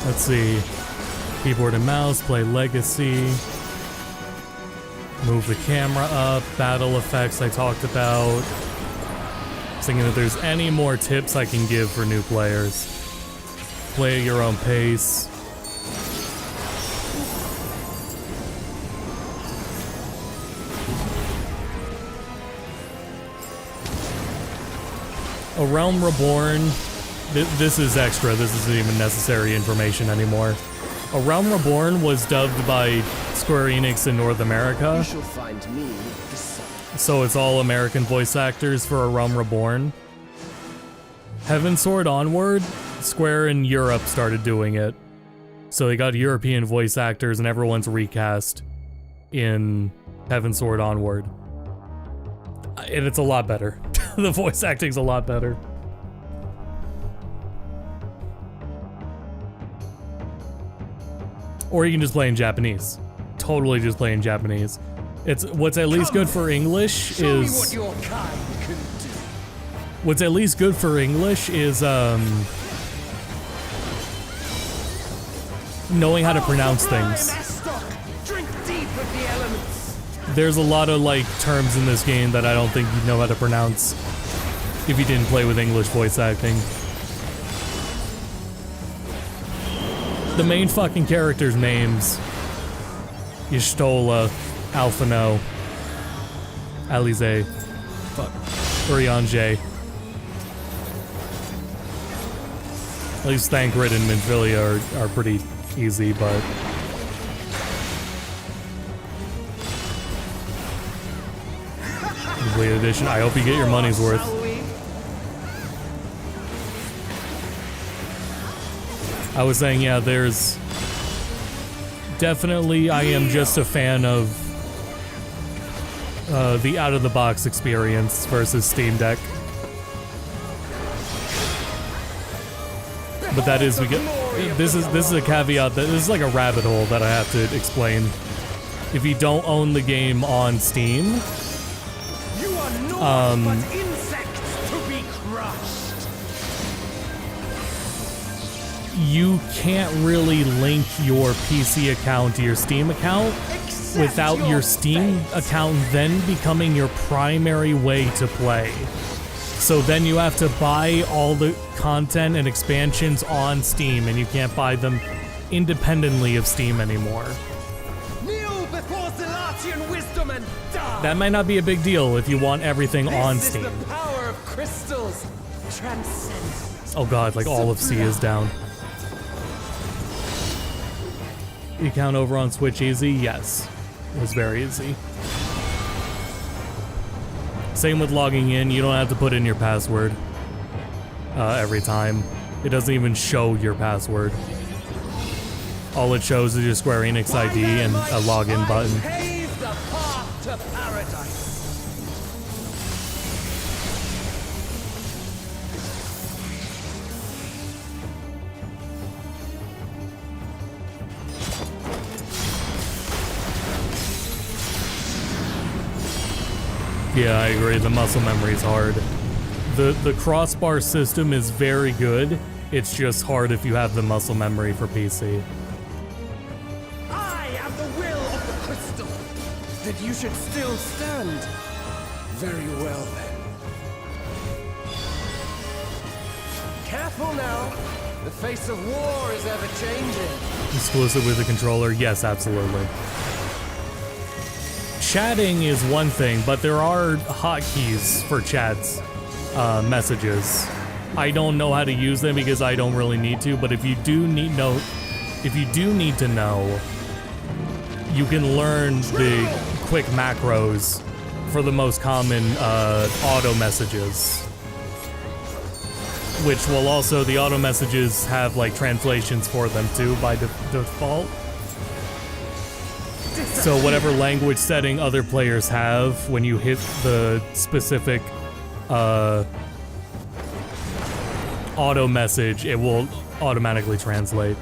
[SPEAKER 1] Let's see. Keyboard and mouse, play Legacy. Move the camera up, battle effects I talked about. Thinking if there's any more tips I can give for new players. Play at your own pace. A Realm Reborn. This is extra, this isn't even necessary information anymore. A Realm Reborn was dubbed by Square Enix in North America. So it's all American voice actors for A Realm Reborn. Heavensward Onward, Square in Europe started doing it. So they got European voice actors and everyone's recast in Heavensward Onward. And it's a lot better. The voice acting's a lot better. Or you can just play in Japanese. Totally just play in Japanese. It's what's at least good for English is what's at least good for English is knowing how to pronounce things. There's a lot of like terms in this game that I don't think you'd know how to pronounce if you didn't play with English voice acting. The main fucking characters' names: Y'shtola, Alphino, Alize, Urianger. At least Thancred and Minfilia are pretty easy, but complete edition. I hope you get your money's worth. I was saying, yeah, there's definitely, I am just a fan of the out-of-the-box experience versus Steam Deck. But that is, this is a caveat, that this is like a rabbit hole that I have to explain. If you don't own the game on Steam,
[SPEAKER 2] You are naught but insects to be crushed.
[SPEAKER 1] you can't really link your PC account to your Steam account without your Steam account then becoming your primary way to play. So then you have to buy all the content and expansions on Steam, and you can't buy them independently of Steam anymore.
[SPEAKER 2] Kneel before Zalatian wisdom and die.
[SPEAKER 1] That might not be a big deal if you want everything on
[SPEAKER 2] This
[SPEAKER 1] Steam.
[SPEAKER 2] is the power of crystals. Transcendence.
[SPEAKER 1] Oh god, like all of C is down. You count over on Switch easy? Yes. It was very easy. Same with logging in, you don't have to put in your password every time. It doesn't even show your password. All it shows is your Square Enix ID and a login button.
[SPEAKER 2] Pave the path to paradise.
[SPEAKER 1] Yeah, I agree. The muscle memory is hard. The crossbar system is very good. It's just hard if you have the muscle memory for PC.
[SPEAKER 2] I am the will of the crystal. That you should still stand. Very well then. Careful now. The face of war is ever changing.
[SPEAKER 1] Exclusive with the controller? Yes, absolutely. Chatting is one thing, but there are hotkeys for chats, messages. I don't know how to use them because I don't really need to, but if you do need to know, you can learn the quick macros for the most common auto messages. Which will also, the auto messages have like translations for them too by default. So whatever language setting other players have, when you hit the specific auto message, it will automatically translate.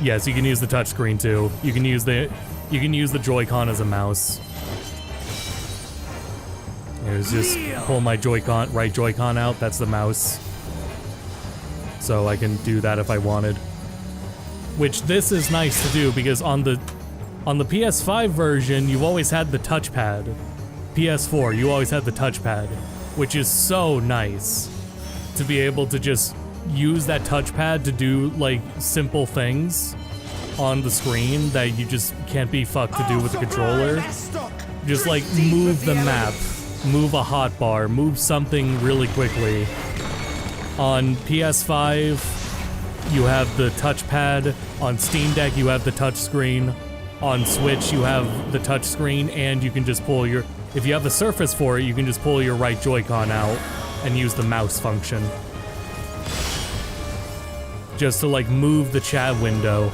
[SPEAKER 1] Yes, you can use the touchscreen too. You can use the Joy-Con as a mouse. Here's just pull my Joy-Con, right Joy-Con out. That's the mouse. So I can do that if I wanted. Which this is nice to do because on the PS5 version, you've always had the touchpad. PS4, you always had the touchpad, which is so nice to be able to just use that touchpad to do like simple things on the screen that you just can't be fucked to do with the controller. Just like move the map, move a hotbar, move something really quickly. On PS5, you have the touchpad. On Steam Deck, you have the touchscreen. On Switch, you have the touchscreen, and you can just pull your... If you have a Surface for it, you can just pull your right Joy-Con out and use the mouse function. Just to, like, move the chat window.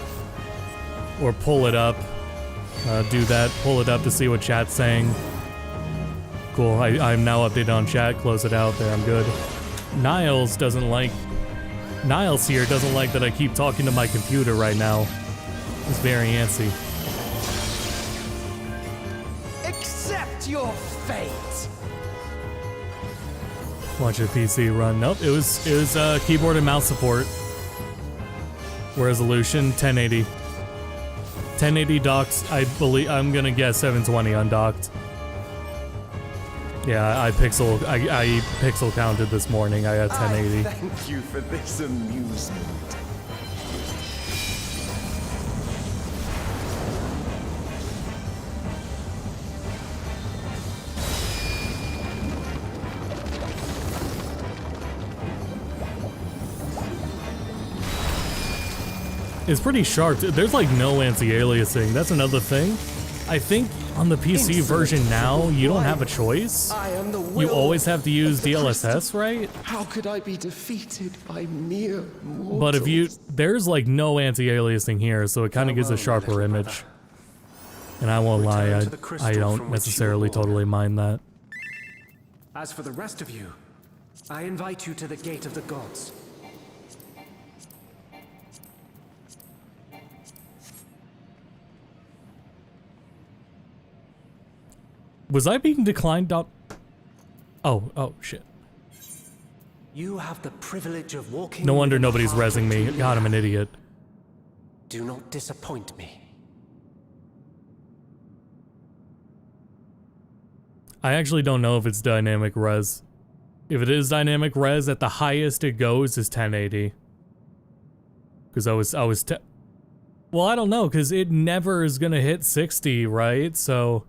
[SPEAKER 1] Or pull it up. Do that. Pull it up to see what chat's saying. Cool. I'm now updated on chat. Close it out. There, I'm good. Niles here doesn't like that I keep talking to my computer right now. It's very antsy.
[SPEAKER 2] Accept your fate.
[SPEAKER 1] Watch your PC run. Nope, it was keyboard and mouse support. Resolution 1080. 1080 docked. I believe I'm gonna guess 720 undocked. Yeah, I pixel counted this morning. I got 1080.
[SPEAKER 2] Thank you for this amusement.
[SPEAKER 1] It's pretty sharp. There's like no anti-aliasing. That's another thing. I think On the PC version now, you don't have a choice.
[SPEAKER 5] I am the will
[SPEAKER 1] You always have to use
[SPEAKER 5] of the
[SPEAKER 1] DLSS, right?
[SPEAKER 5] How could I be defeated by mere mortals?
[SPEAKER 1] But if you, there's like no anti-aliasing here, so it kind of gives a sharper image. And I won't lie, I don't necessarily totally mind that.
[SPEAKER 6] As for the rest of you, I invite you to the Gate of the Gods.
[SPEAKER 1] Was I being declined? Oh, shit.
[SPEAKER 6] You have the privilege of walking.
[SPEAKER 1] No wonder
[SPEAKER 6] in the
[SPEAKER 1] nobody's
[SPEAKER 6] heart
[SPEAKER 1] rezzing
[SPEAKER 6] of
[SPEAKER 1] me.
[SPEAKER 6] Julia.
[SPEAKER 1] God, I'm an idiot.
[SPEAKER 6] Do not disappoint me.
[SPEAKER 1] I actually don't know if it's dynamic res. If it is dynamic res, at the highest it goes is 1080. Because well, I don't know, because it never is gonna hit 60, right? So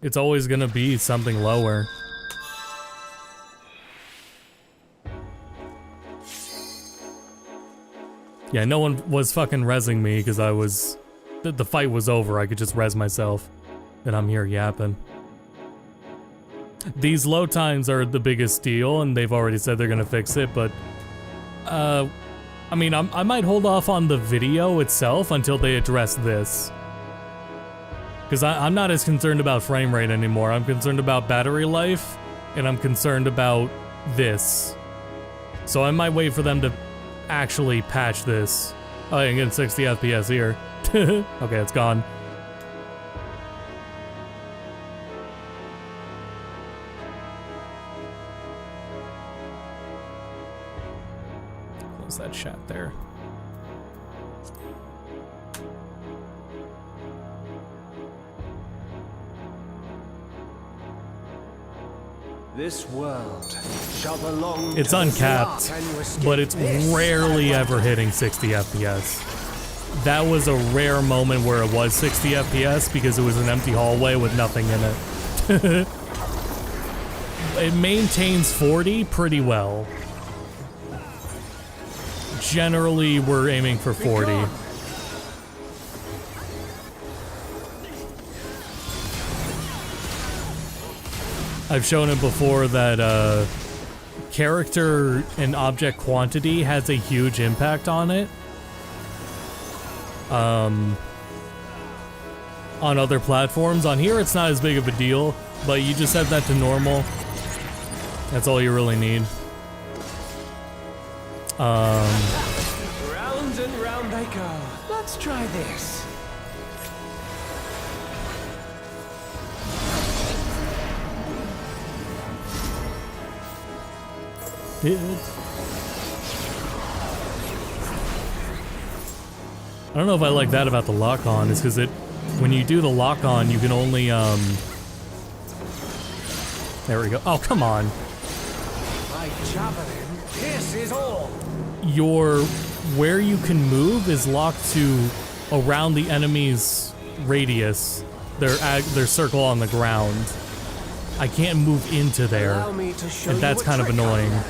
[SPEAKER 1] it's always gonna be something lower. Yeah, no one was fucking rezzing me because I was... The fight was over, I could just res myself. And I'm here yapping. These load times are the biggest deal, and they've already said they're gonna fix it, but... I mean, I might hold off on the video itself until they address this. Because I'm not as concerned about frame rate anymore. I'm concerned about battery life, and I'm concerned about this. So I might wait for them to actually patch this. Oh, I can get 60 FPS here. Okay, it's gone. Close that chat there.
[SPEAKER 6] This world shall belong
[SPEAKER 1] It's
[SPEAKER 6] to the
[SPEAKER 1] uncapped,
[SPEAKER 6] Zlatan
[SPEAKER 1] but it's
[SPEAKER 6] this
[SPEAKER 1] rarely
[SPEAKER 6] I
[SPEAKER 1] ever hitting 60 FPS. That was a rare moment where it was 60 FPS because it was an empty hallway with nothing in it. It maintains 40 pretty well. Generally, we're aiming for 40. I've shown it before that character and object quantity has a huge impact on it. On other platforms. On here, it's not as big of a deal, but you just set that to normal. That's all you really need.
[SPEAKER 6] Round and round they go. Let's try this.
[SPEAKER 1] I don't know if I like that about the lock-on, is because when you do the lock-on, you can only, there we go. Oh, come on.
[SPEAKER 6] My javelin pierces all.
[SPEAKER 1] Where you can move is locked to around the enemy's radius, their circle on the ground. I can't move into there,
[SPEAKER 6] Allow me to show
[SPEAKER 1] and that's
[SPEAKER 6] you a
[SPEAKER 1] kind of
[SPEAKER 6] trick I
[SPEAKER 1] annoying.
[SPEAKER 6] learned.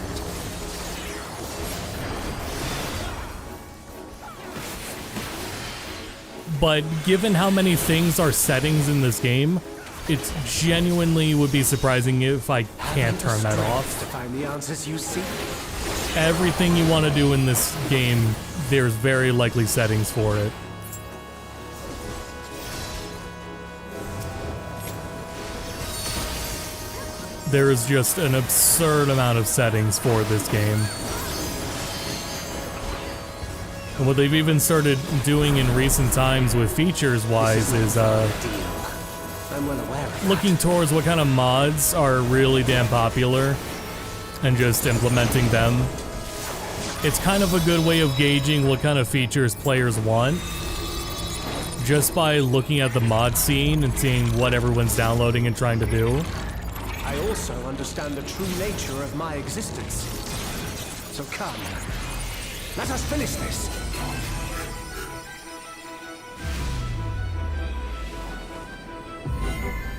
[SPEAKER 1] But given how many things are settings in this game, it genuinely would be surprising if I can't turn that off.
[SPEAKER 6] To find the answers you seek.
[SPEAKER 1] Everything you want to do in this game, there's very likely settings for it. There is just an absurd amount of settings for this game. And what they've even started doing in recent times with features-wise is
[SPEAKER 6] I'm well aware of
[SPEAKER 1] looking towards what kind of mods are really damn popular and just implementing them. It's kind of a good way of gauging what kind of features players want just by looking at the mod scene and seeing what everyone's downloading and trying to do.
[SPEAKER 6] I also understand the true nature of my existence. So come, let us finish this.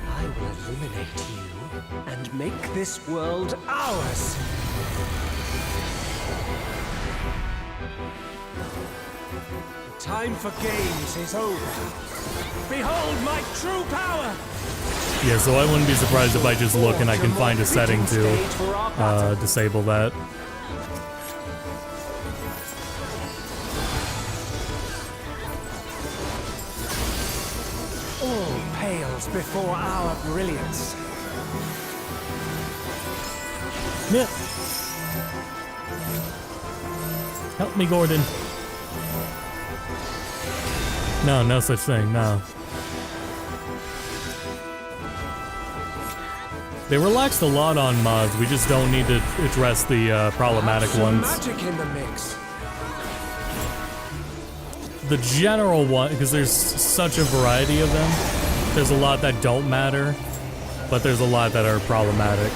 [SPEAKER 6] I will illuminate you and make this world ours. time for games is over. Behold my true power!
[SPEAKER 1] Yeah, so I wouldn't be surprised if I just look and I can find a setting to disable that.
[SPEAKER 6] All pales before our brilliance.
[SPEAKER 1] Yeah. Help me, Gordon. No, no such thing, no. They relaxed a lot on mods, we just don't need to address the problematic ones.
[SPEAKER 6] Magic in the mix.
[SPEAKER 1] The general one, because there's such a variety of them, there's a lot that don't matter, but there's a lot that are problematic.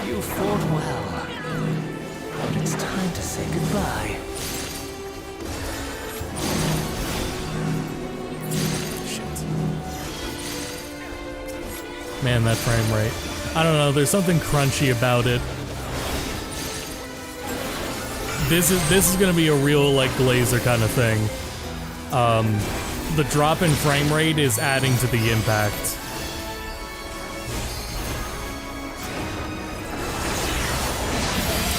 [SPEAKER 6] You fought well, but it's time to say goodbye.
[SPEAKER 1] Man, that frame rate. I don't know, there's something crunchy about it. This is gonna be a real, like, Glazer kind of thing. The drop in frame rate is adding to the impact.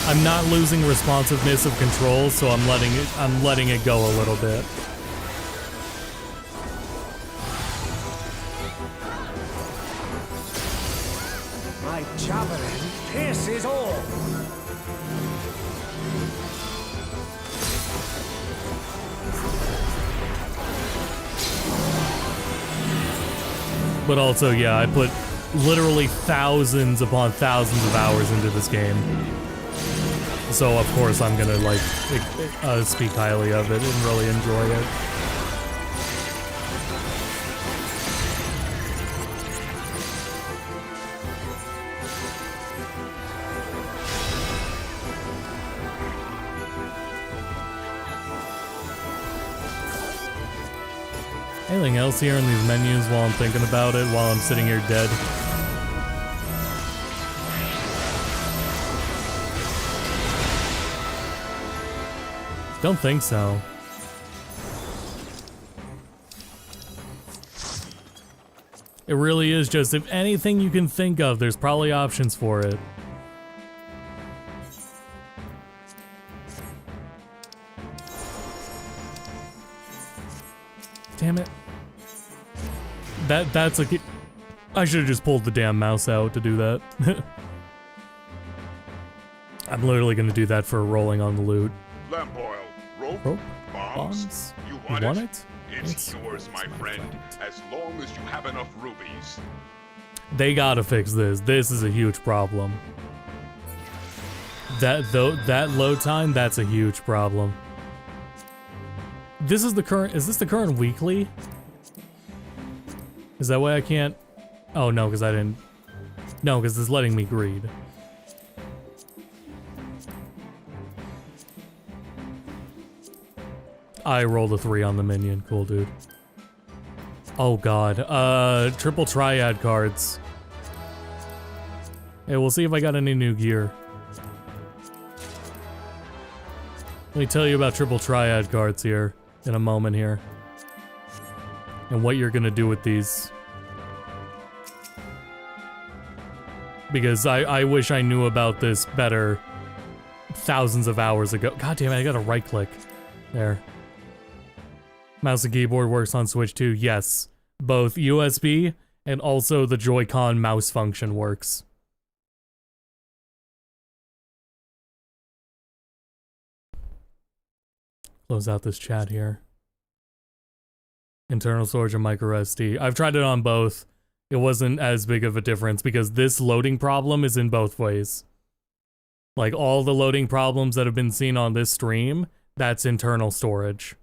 [SPEAKER 1] I'm not losing responsiveness of control, so I'm letting it go a little bit.
[SPEAKER 6] My javelin pierces all.
[SPEAKER 1] But also, yeah, I put literally thousands upon thousands of hours into this game. So of course I'm gonna, like, speak highly of it and really enjoy it. Anything else here in these menus while I'm thinking about it, while I'm sitting here dead? Don't think so. It really is just, if anything you can think of, there's probably options for it. Damn it. That's like, I should have just pulled the damn mouse out to do that. I'm literally gonna do that for rolling on the loot.
[SPEAKER 3] Lamp oil,
[SPEAKER 1] Rope?
[SPEAKER 3] bombs. You
[SPEAKER 1] You want it?
[SPEAKER 3] It's yours, my friend, as long as you have enough rubies.
[SPEAKER 1] They gotta fix this. This is a huge problem. That load time, that's a huge problem. This is the current, is this the current weekly? Is that why I can't? Oh no, because I didn't. No, because it's letting me greed. I rolled a 3 on the minion. Cool, dude. Oh god. Triple triad cards. Hey, we'll see if I got any new gear. Let me tell you about triple triad cards here in a moment here. And what you're gonna do with these. Because I wish I knew about this better thousands of hours ago. God damn it, I gotta right click. There. Mouse and keyboard works on Switch too. Yes. Both USB and also the Joy-Con mouse function works. Close out this chat here. Internal storage and micro SD. I've tried it on both. It wasn't as big of a difference because this loading problem is in both ways. Like all the loading problems that have been seen on this stream, that's internal storage.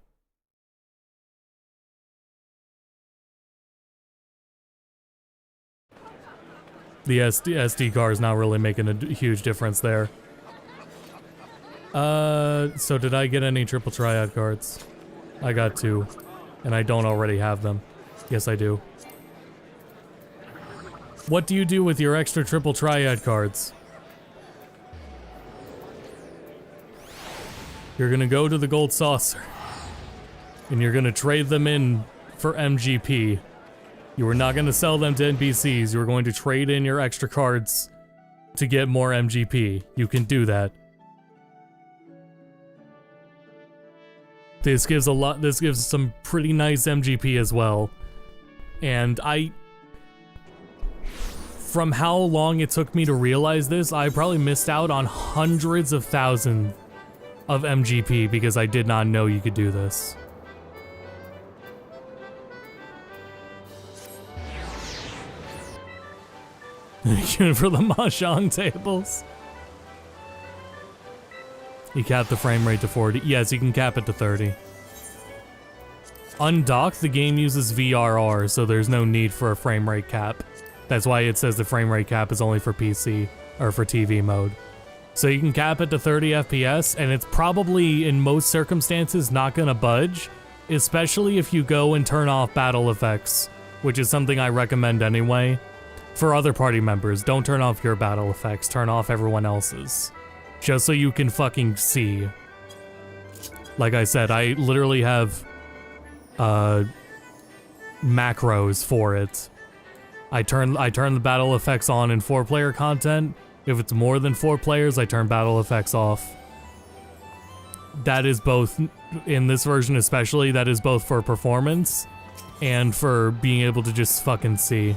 [SPEAKER 1] The SD card is not really making a huge difference there. So did I get any triple triad cards? I got 2. And I don't already have them. Yes, I do. What do you do with your extra triple triad cards? You're gonna go to the Gold Saucer, and you're gonna trade them in for MGP. You are not gonna sell them to NPCs. You're going to trade in your extra cards to get more MGP. You can do that. This gives some pretty nice MGP as well. And from how long it took me to realize this, I probably missed out on hundreds of thousands of MGP because I did not know you could do this. For the mahjong tables. You cap the frame rate to 40. Yes, you can cap it to 30. Undocked, the game uses VRR, so there's no need for a frame rate cap. That's why it says the frame rate cap is only for PC, or for TV mode. So you can cap it to 30 FPS, and it's probably, in most circumstances, not gonna budge, especially if you go and turn off battle effects, which is something I recommend anyway. For other party members, don't turn off your battle effects, turn off everyone else's. Just so you can fucking see. Like I said, I literally have macros for it. I turn the battle effects on in 4-player content. If it's more than 4 players, I turn battle effects off. That is both, in this version especially, that is both for performance and for being able to just fucking see.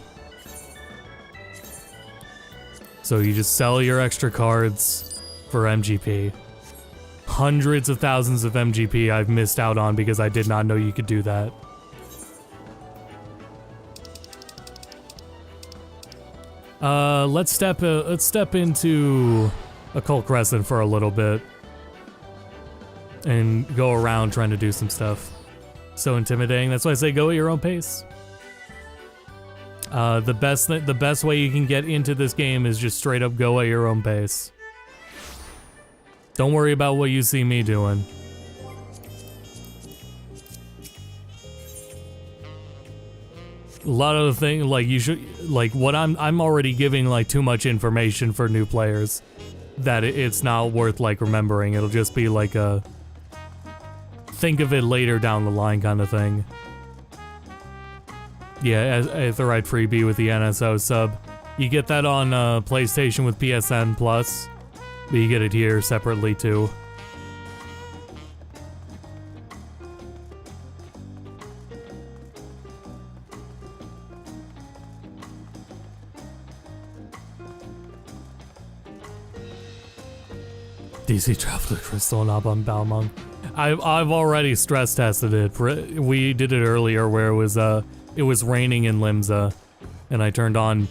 [SPEAKER 1] So you just sell your extra cards for MGP. Hundreds of thousands of MGP I've missed out on because I did not know you could do that. Let's step into Occult Crescent for a little bit and go around trying to do some stuff. So intimidating. That's why I say go at your own pace. The best way you can get into this game is just straight up go at your own pace. Don't worry about what you see me doing. A lot of the thing, like you should, like what I'm already giving like too much information for new players that it's not worth like remembering. It'll just be like a think of it later down the line kind of thing. Yeah, Aetherite freebie with the NSO sub. You get that on PlayStation with PSN Plus, but you get it here separately too. DC Traveler Crystal and Abon Balmung. I've already stress tested it. We did it earlier where it was raining in Limsa, and I turned on.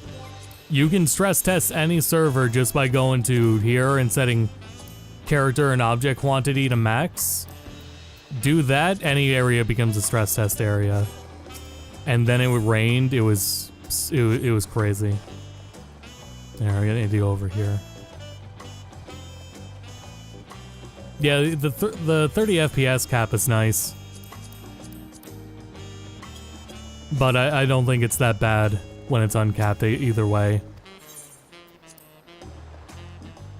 [SPEAKER 1] You can stress test any server just by going to here and setting character and object quantity to max. Do that, any area becomes a stress test area. And then it rained. It was crazy. There, we're gonna need to go over here. Yeah, the 30 FPS cap is nice. But I don't think it's that bad when it's uncapped either way.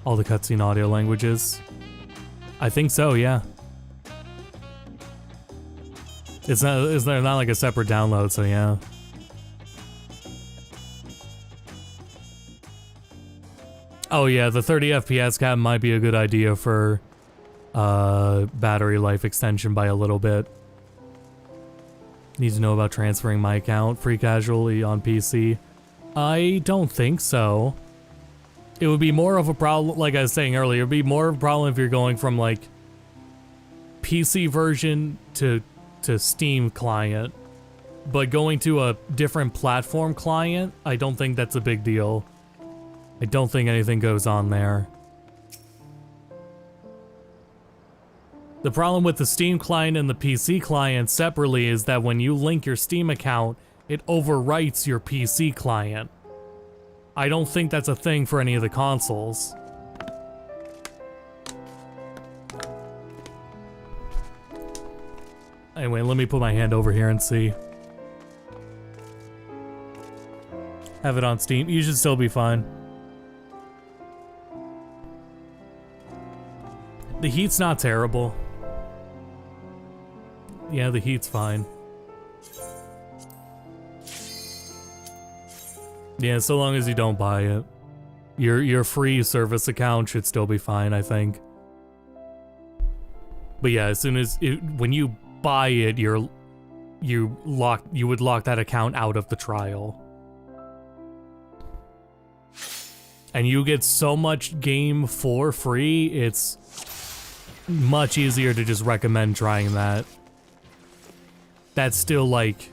[SPEAKER 1] All the cutscene audio languages. I think so, yeah. It's not like a separate download, so yeah. Oh yeah, the 30 FPS cap might be a good idea for battery life extension by a little bit. Need to know about transferring my account free casually on PC. I don't think so. It would be more of a problem, like I was saying earlier, it would be more of a problem if you're going from like PC version to Steam client. But going to a different platform client, I don't think that's a big deal. I don't think anything goes on there. The problem with the Steam client and the PC client separately is that when you link your Steam account, it overwrites your PC client. I don't think that's a thing for any of the consoles. Anyway, let me put my hand over here and see. Have it on Steam. You should still be fine. The heat's not terrible. Yeah, the heat's fine. Yeah, so long as you don't buy it. Your free service account should still be fine, I think. But yeah, as soon as when you buy it, you would lock that account out of the trial. And you get so much game for free, it's much easier to just recommend trying that. That's still like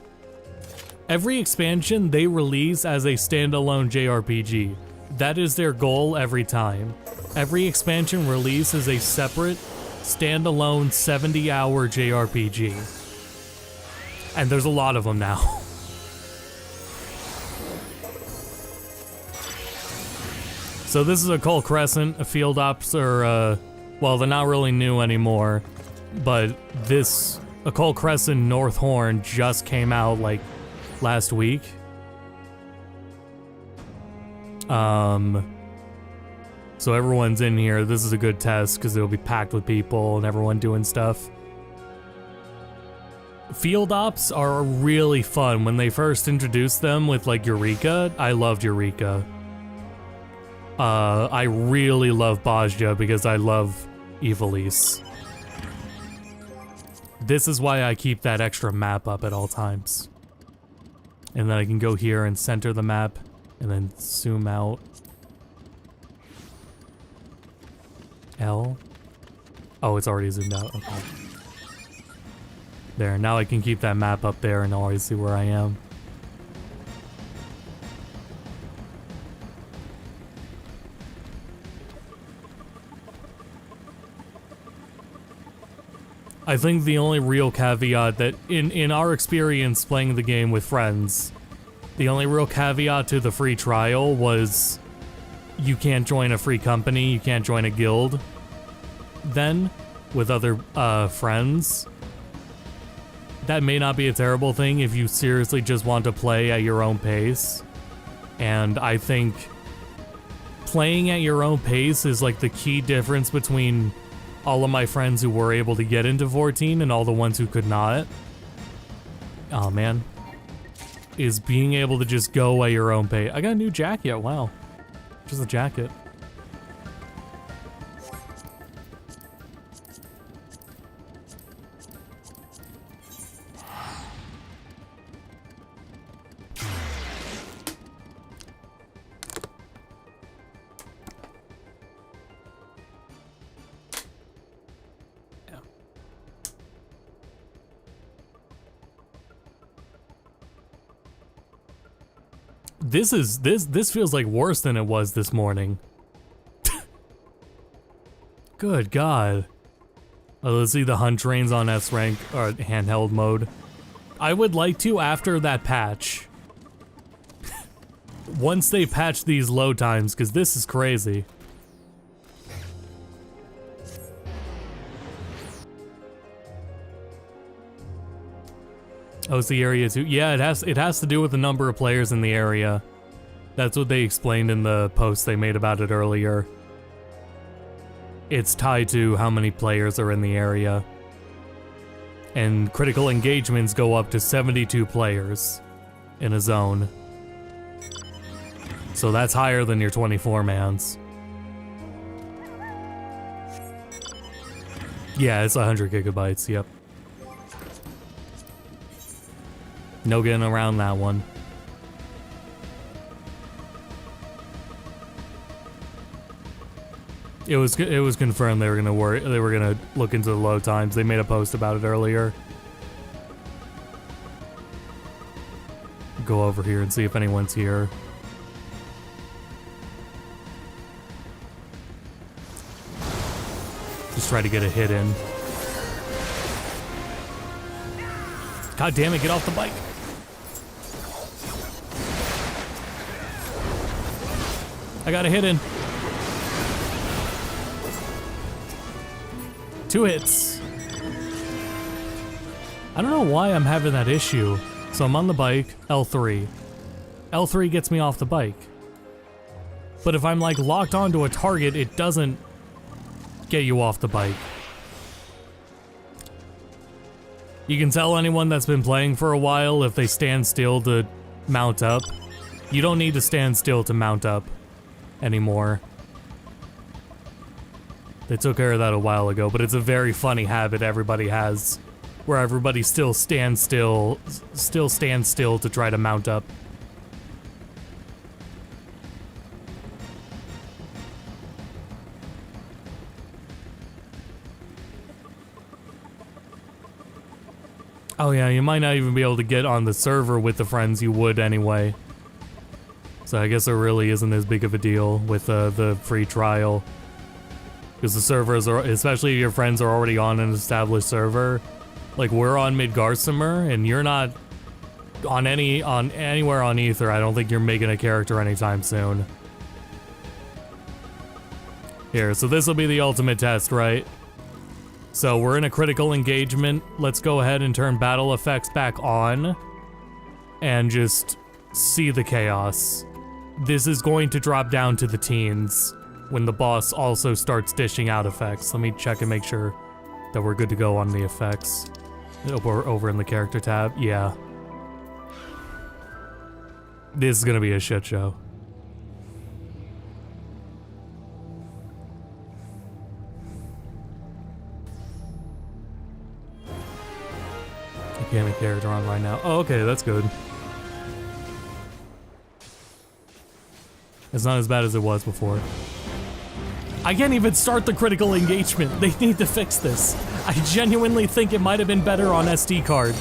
[SPEAKER 1] every expansion they release as a standalone JRPG. That is their goal every time. Every expansion release is a separate, standalone 70-hour JRPG. And there's a lot of them now. So this is Occult Crescent. Field ops are, well, they're not really new anymore. But this Occult Crescent North Horn just came out, like, last week. So everyone's in here. This is a good test because it'll be packed with people and everyone doing stuff. Field ops are really fun. When they first introduced them with like Eureka, I loved Eureka. I really love Bajja because I love Ivalice. This is why I keep that extra map up at all times. And then I can go here and center the map and then zoom out. L? Oh, it's already zoomed out. Okay. There, now I can keep that map up there and always see where I am. I think the only real caveat that, in our experience playing the game with friends, the only real caveat to the free trial was you can't join a free company, you can't join a guild then with other friends. That may not be a terrible thing if you seriously just want to play at your own pace. And I think playing at your own pace is like the key difference between all of my friends who were able to get into 14 and all the ones who could not. Oh man. Is being able to just go at your own pace. I got a new jacket, wow. Just a jacket. This feels like worse than it was this morning. Good God. Oh, let's see the hunt trains on S rank or handheld mode. I would like to after that patch. Once they patch these load times, because this is crazy. Oh, it's the area too. Yeah, it has to do with the number of players in the area. That's what they explained in the post they made about it earlier. It's tied to how many players are in the area. And critical engagements go up to 72 players in a zone. So that's higher than your 24-mans. Yeah, it's 100 gigabytes, yep. No getting around that one. It was confirmed they were gonna look into the load times. They made a post about it earlier. Go over here and see if anyone's here. Just try to get a hit in. God damn it, get off the bike. I got a hit in. 2 hits. I don't know why I'm having that issue. So I'm on the bike, L3. L3 gets me off the bike. But if I'm like locked onto a target, it doesn't get you off the bike. You can tell anyone that's been playing for a while if they stand still to mount up. You don't need to stand still to mount up anymore. They took care of that a while ago, but it's a very funny habit everybody has, where everybody still stands still to try to mount up. Oh yeah, you might not even be able to get on the server with the friends you would anyway. So I guess it really isn't as big of a deal with the free trial. Because the servers are, especially if your friends are already on an established server. Like we're on Midgarsimer and you're not on anywhere on Ether. I don't think you're making a character anytime soon. Here, so this will be the ultimate test, right? So we're in a critical engagement. Let's go ahead and turn battle effects back on and just see the chaos. This is going to drop down to the teens when the boss also starts dishing out effects. Let me check and make sure that we're good to go on the effects. We're over in the character tab. Yeah. This is gonna be a shit show. I can't make character on right now. Oh, okay, that's good. It's not as bad as it was before. I can't even start the critical engagement. They need to fix this. I genuinely think it might have been better on SD card.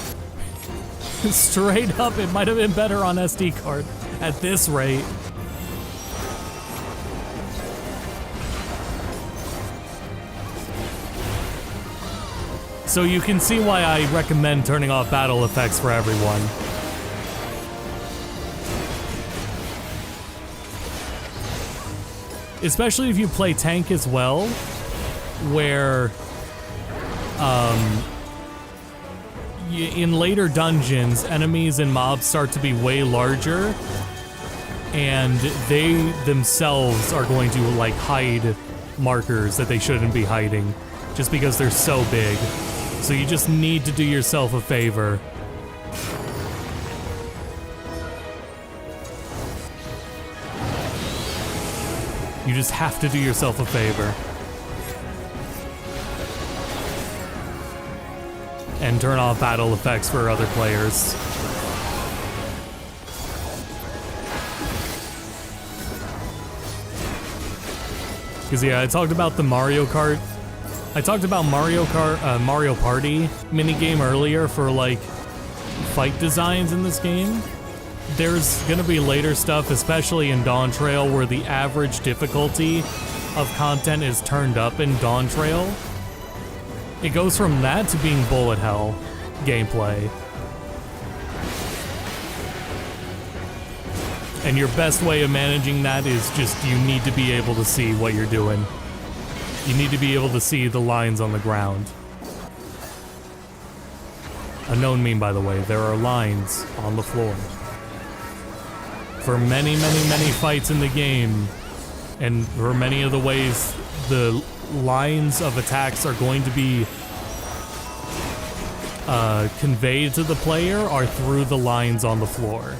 [SPEAKER 1] Straight up, it might have been better on SD card at this rate. So you can see why I recommend turning off battle effects for everyone. Especially if you play tank as well, where in later dungeons, enemies and mobs start to be way larger, and they themselves are going to like hide markers that they shouldn't be hiding, just because they're so big. So you just need to do yourself a favor. You just have to do yourself a favor. And turn off battle effects for other players. Because yeah, I talked about the Mario Kart. I talked about Mario Party minigame earlier for like fight designs in this game. There's gonna be later stuff, especially in Dawn Trail, where the average difficulty of content is turned up in Dawn Trail. It goes from that to being bullet hell gameplay. And your best way of managing that is just you need to be able to see what you're doing. You need to be able to see the lines on the ground. A known meme, by the way, there are lines on the floor. For many, many, many fights in the game, and for many of the ways the lines of attacks are going to be conveyed to the player are through the lines on the floor.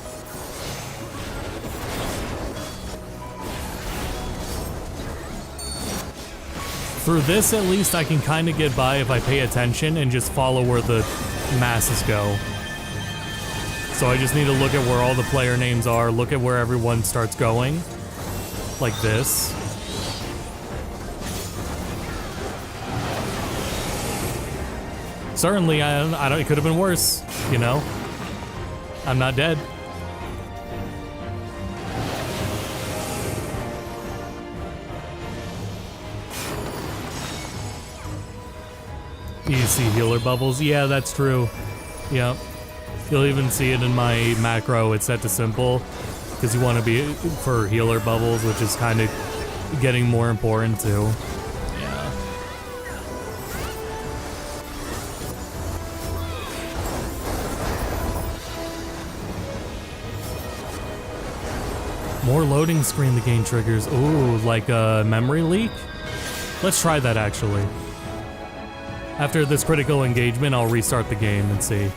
[SPEAKER 1] Through this, at least, I can kind of get by if I pay attention and just follow where the masses go. So I just need to look at where all the player names are, look at where everyone starts going. Like this. Certainly, I don't, it could have been worse, you know? I'm not dead. You see healer bubbles? Yeah, that's true. Yep. You'll even see it in my macro. It's set to simple because you want to be for healer bubbles, which is kind of getting more important too. Yeah. More loading screen the game triggers. Ooh, like a memory leak? Let's try that, actually. After this critical engagement, I'll restart the game and see.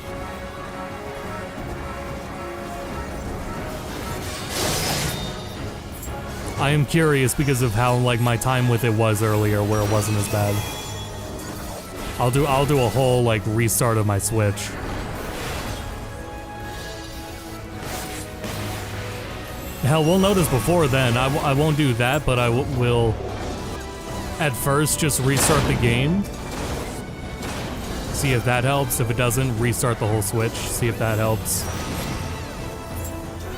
[SPEAKER 1] I am curious because of how, like, my time with it was earlier, where it wasn't as bad. I'll do a whole, like, restart of my Switch. Hell, we'll notice before then. I won't do that, but I will, at first, just restart the game. See if that helps. If it doesn't, restart the whole Switch. See if that helps.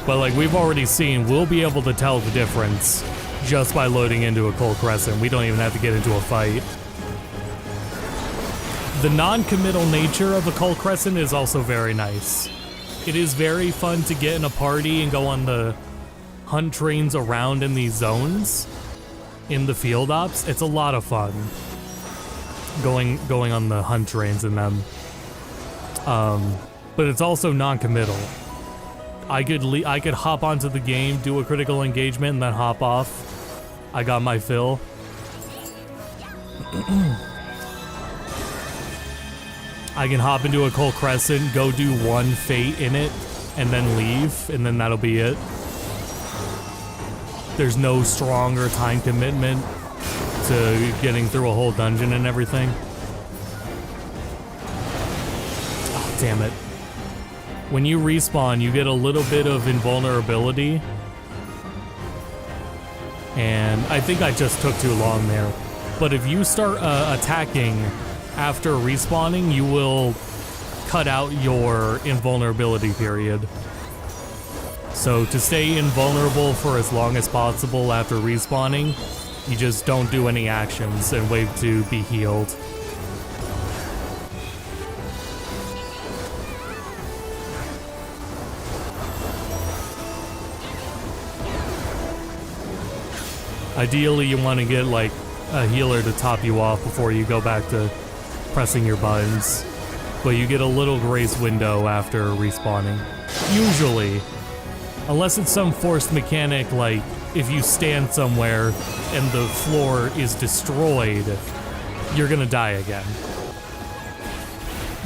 [SPEAKER 1] But like we've already seen, we'll be able to tell the difference just by loading into a Cold Crescent. We don't even have to get into a fight. The non-committal nature of a Cold Crescent is also very nice. It is very fun to get in a party and go on the hunt trains around in these zones, in the field ops. It's a lot of fun going on the hunt trains in them. But it's also non-committal. I could hop onto the game, do a critical engagement, and then hop off. I got my fill. I can hop into a Cold Crescent, go do one fate in it, and then leave, and then that'll be it. There's no stronger time commitment to getting through a whole dungeon and everything. Oh, damn it. When you respawn, you get a little bit of invulnerability. And I think I just took too long there. But if you start attacking after respawning, you will cut out your invulnerability period. So to stay invulnerable for as long as possible after respawning, you just don't do any actions and wait to be healed. Ideally, you want to get like a healer to top you off before you go back to pressing your buttons. But you get a little grace window after respawning. Usually. Unless it's some forced mechanic like if you stand somewhere and the floor is destroyed, you're gonna die again.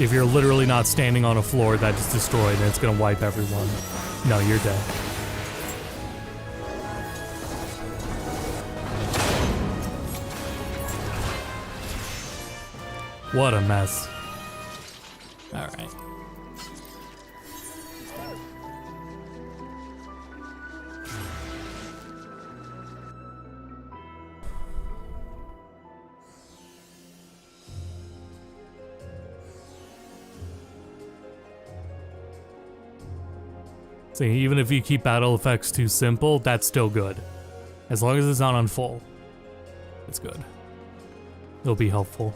[SPEAKER 1] If you're literally not standing on a floor that is destroyed and it's gonna wipe everyone. No, you're dead. What a mess. Alright. See, even if you keep battle effects too simple, that's still good. As long as it's not on full, it's good. It'll be helpful.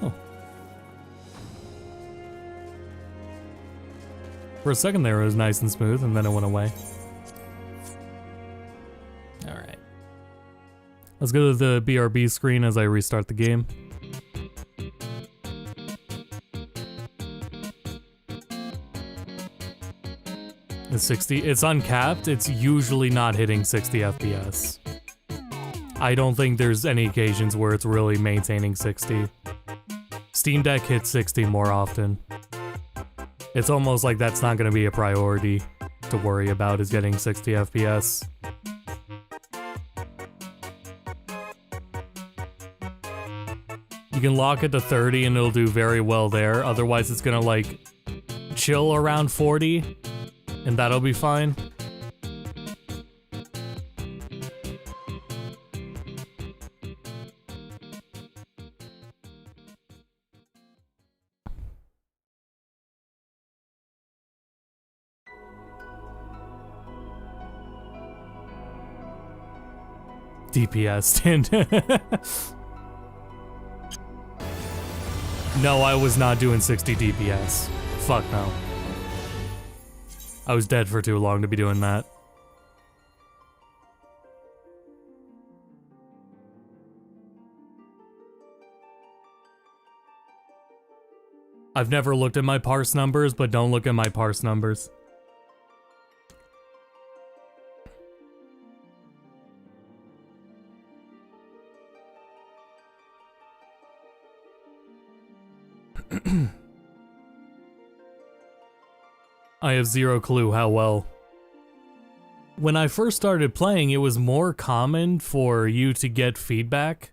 [SPEAKER 1] Oh. For a second there, it was nice and smooth, and then it went away. Alright. Let's go to the BRB screen as I restart the game. It's 60. It's uncapped. It's usually not hitting 60 FPS. I don't think there's any occasions where it's really maintaining 60. Steam Deck hits 60 more often. It's almost like that's not going to be a priority to worry about, is getting 60 FPS. You can lock it to 30 and it'll do very well there. Otherwise, it's gonna like chill around 40 and that'll be fine. DPS stand. No, I was not doing 60 DPS. Fuck no. I was dead for too long to be doing that. I've never looked at my parse numbers, but don't look at my parse numbers. I have zero clue how well. When I first started playing, it was more common for you to get feedback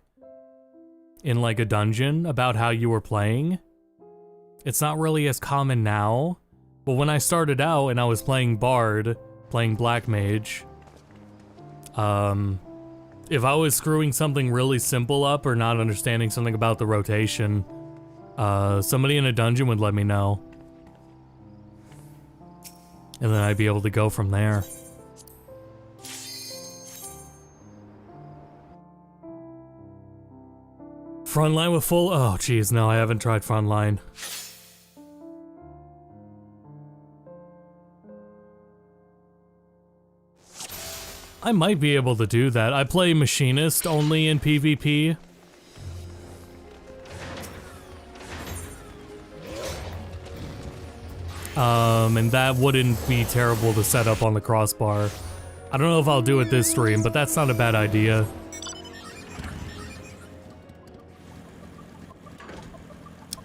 [SPEAKER 1] in like a dungeon about how you were playing. It's not really as common now, but when I started out and I was playing Bard, playing Black Mage, if I was screwing something really simple up or not understanding something about the rotation, somebody in a dungeon would let me know. And then I'd be able to go from there. Frontline with full... Oh, geez, no, I haven't tried Frontline. I might be able to do that. I play Machinist only in PvP. And that wouldn't be terrible to set up on the crossbar. I don't know if I'll do it this stream, but that's not a bad idea.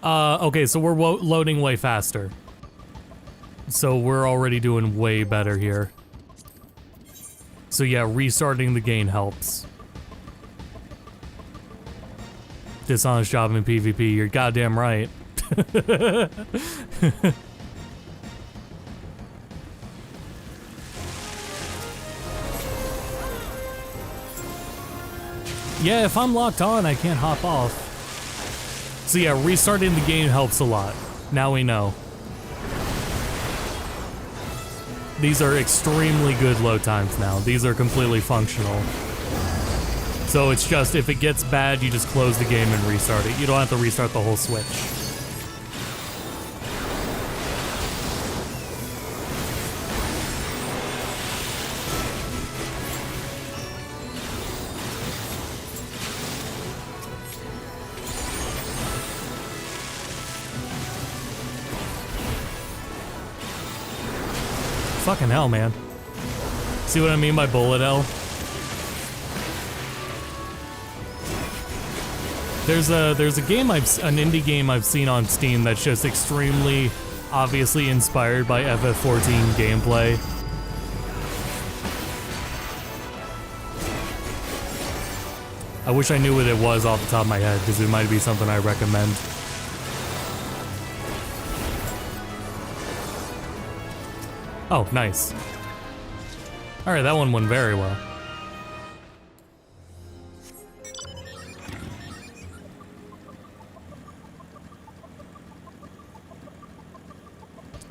[SPEAKER 1] Okay, so we're loading way faster. So we're already doing way better here. So yeah, restarting the game helps. Dishonest job in PvP, you're goddamn right. Yeah, if I'm locked on, I can't hop off. So yeah, restarting the game helps a lot. Now we know. These are extremely good load times now. These are completely functional. So it's just, if it gets bad, you just close the game and restart it. You don't have to restart the whole Switch. Fucking hell, man. See what I mean by bullet hell? There's a game an indie game I've seen on Steam that's just extremely obviously inspired by FF14 gameplay. I wish I knew what it was off the top of my head, because it might be something I recommend. Oh, nice. Alright, that one went very well.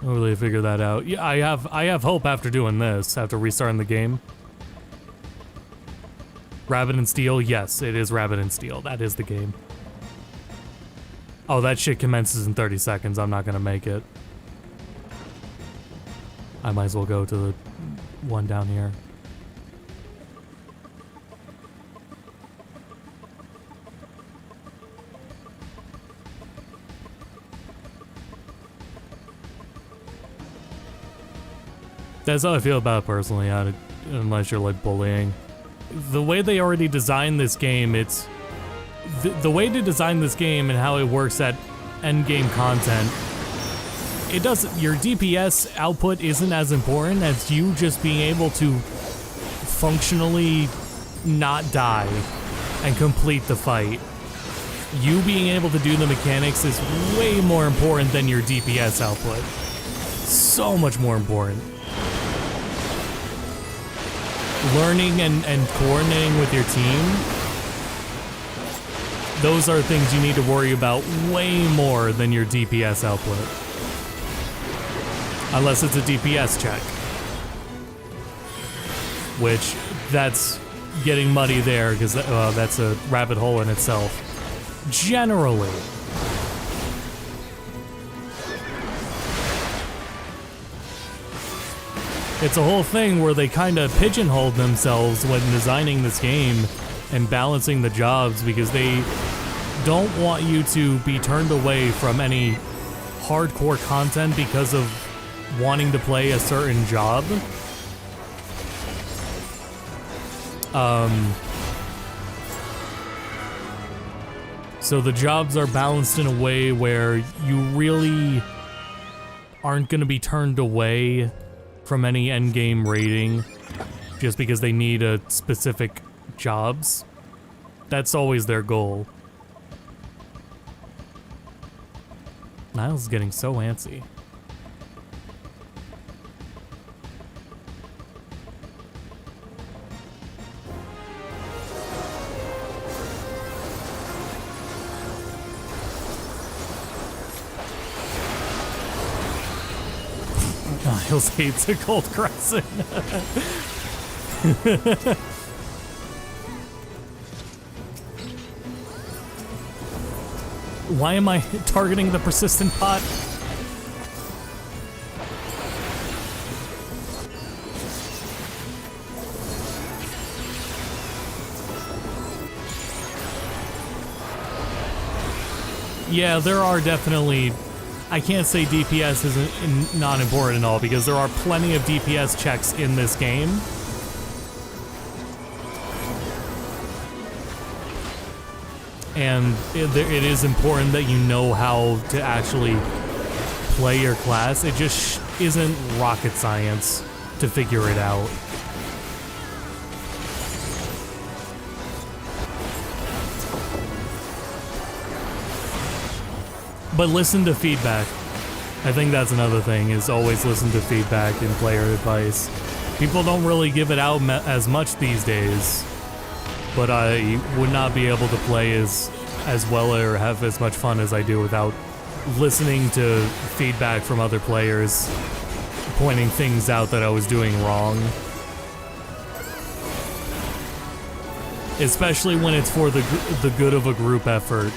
[SPEAKER 1] I'll really figure that out. Yeah, I have hope after doing this, after restarting the game. Rabbit and Steel, yes, it is Rabbit and Steel. That is the game. Oh, that shit commences in 30 seconds. I'm not gonna make it. I might as well go to the one down here. That's how I feel about it personally, unless you're like bullying. The way they already designed this game, it's... The way to design this game and how it works at endgame content, it doesn't... Your DPS output isn't as important as you just being able to functionally not die and complete the fight. You being able to do the mechanics is way more important than your DPS output. So much more important. Learning and coordinating with your team, those are things you need to worry about way more than your DPS output. Unless it's a DPS check. Which, that's getting muddy there, because that's a rabbit hole in itself. Generally. It's a whole thing where they kind of pigeonholed themselves when designing this game and balancing the jobs, because they don't want you to be turned away from any hardcore content because of wanting to play a certain job. So the jobs are balanced in a way where you really aren't going to be turned away from any endgame rating just because they need a specific jobs. That's always their goal. Niles is getting so antsy. Niles hates a cold crescent. Why am I targeting the persistent pot? Yeah, there are definitely... I can't say DPS isn't not important at all, because there are plenty of DPS checks in this game. And it is important that you know how to actually play your class. It just isn't rocket science to figure it out. But listen to feedback. I think that's another thing, is always listen to feedback and player advice. People don't really give it out as much these days, but I would not be able to play as well or have as much fun as I do without listening to feedback from other players, pointing things out that I was doing wrong. Especially when it's for the good of a group effort.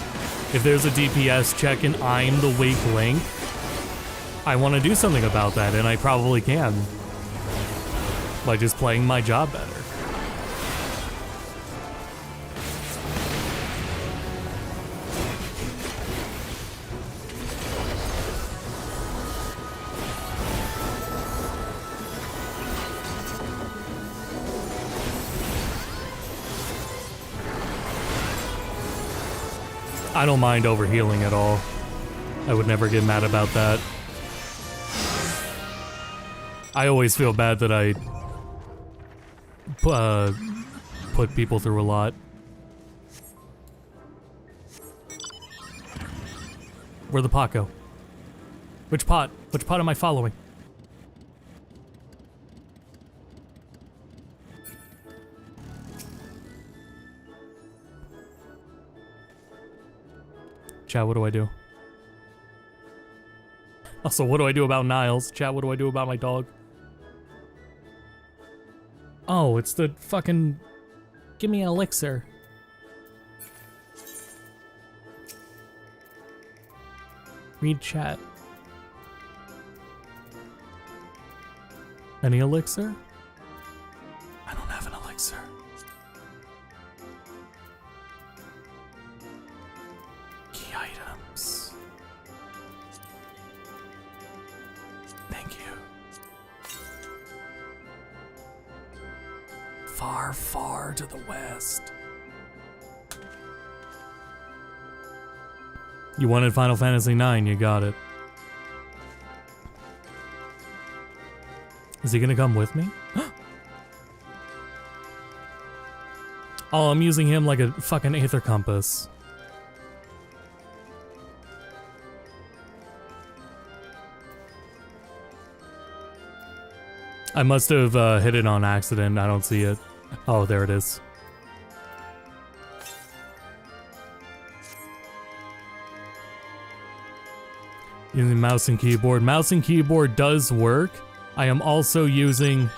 [SPEAKER 1] If there's a DPS check and I'm the weak link, I want to do something about that, and I probably can. By just playing my job better. I don't mind overhealing at all. I would never get mad about that. I always feel bad that I put people through a lot. Where'd the pot go? Which pot? Which pot am I following? Chat, what do I do? Also, what do I do about Niles? Chat, what do I do about my dog? Oh, it's the fucking... Give me an elixir. Read chat. Any elixir? I don't have an elixir. Key items. Thank you. Far, far to the west. You wanted Final Fantasy IX, you got it. Is he gonna come with me? Oh, I'm using him like a fucking aether compass. I must have hit it on accident. I don't see it. Oh, there it is. Using mouse and keyboard. Mouse and keyboard does work. I am also using...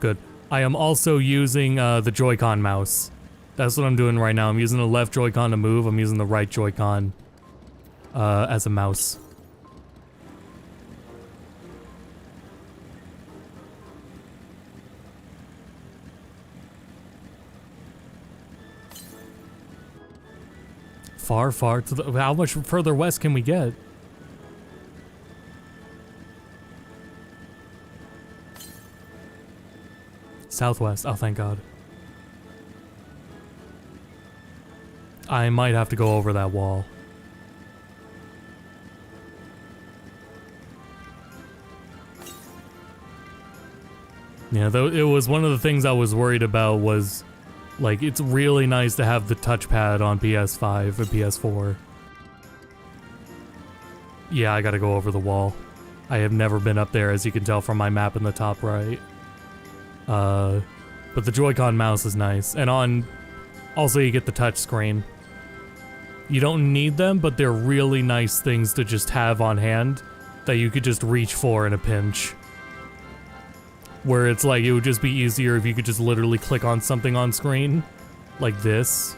[SPEAKER 1] Good. I am also using the Joy-Con mouse. That's what I'm doing right now. I'm using the left Joy-Con to move. I'm using the right Joy-Con as a mouse. Far, far to the... How much further west can we get? Southwest. Oh, thank God. I might have to go over that wall. Yeah, though it was one of the things I was worried about was, like, it's really nice to have the touchpad on PS5 and PS4. Yeah, I gotta go over the wall. I have never been up there, as you can tell from my map in the top right. But the Joy-Con mouse is nice. And also you get the touch screen. You don't need them, but they're really nice things to just have on hand that you could just reach for in a pinch. Where it's like, it would just be easier if you could just literally click on something on screen. Like this.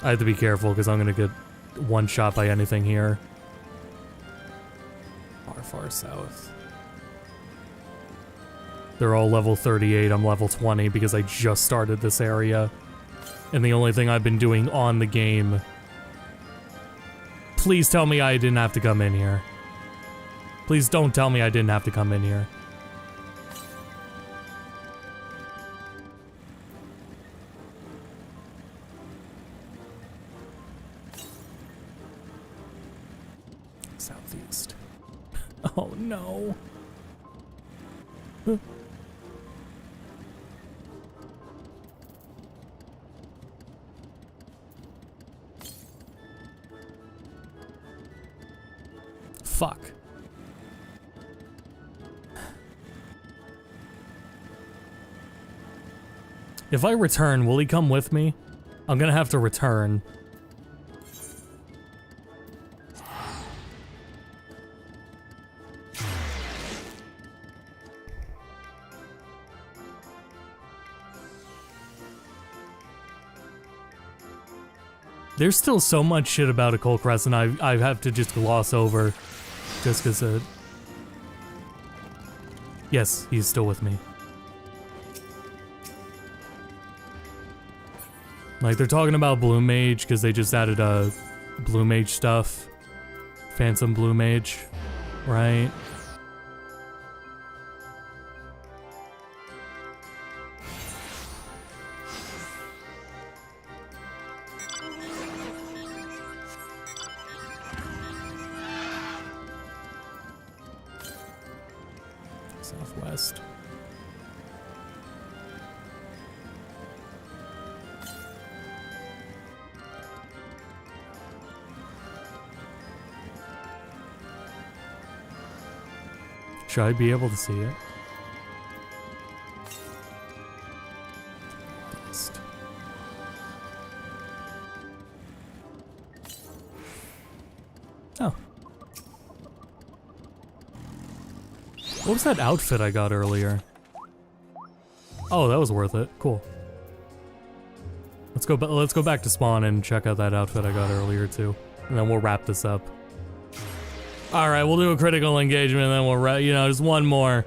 [SPEAKER 1] I have to be careful because I'm gonna get one shot by anything here. Far south. They're all level 38, I'm level 20 because I just started this area. And the only thing I've been doing on the game... Please tell me I didn't have to come in here. Please don't tell me I didn't have to come in here. Southeast. Oh no. Fuck. If I return, will he come with me? I'm gonna have to return. There's still so much shit about Occult Crescent I have to just gloss over. Just because, yes, he's still with me. Like, they're talking about Blue Mage because they just added, Blue Mage stuff. Phantom Blue Mage, right? Southwest. Should I be able to see it? East. Oh. What was that outfit I got earlier? Oh, that was worth it. Cool. Let's go back to spawn and check out that outfit I got earlier too, and then we'll wrap this up. All right, we'll do a critical engagement, and then we'll wrap. You know, just one more.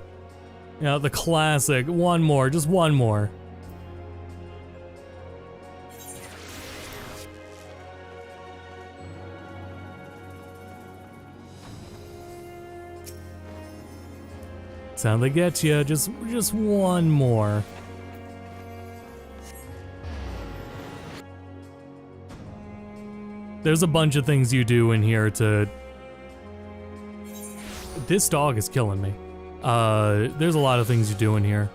[SPEAKER 1] You know, the classic. One more, just one more. Sound they get you. Just one more. There's a bunch of things you do in here to... This dog is killing me. There's a lot of things you do in here.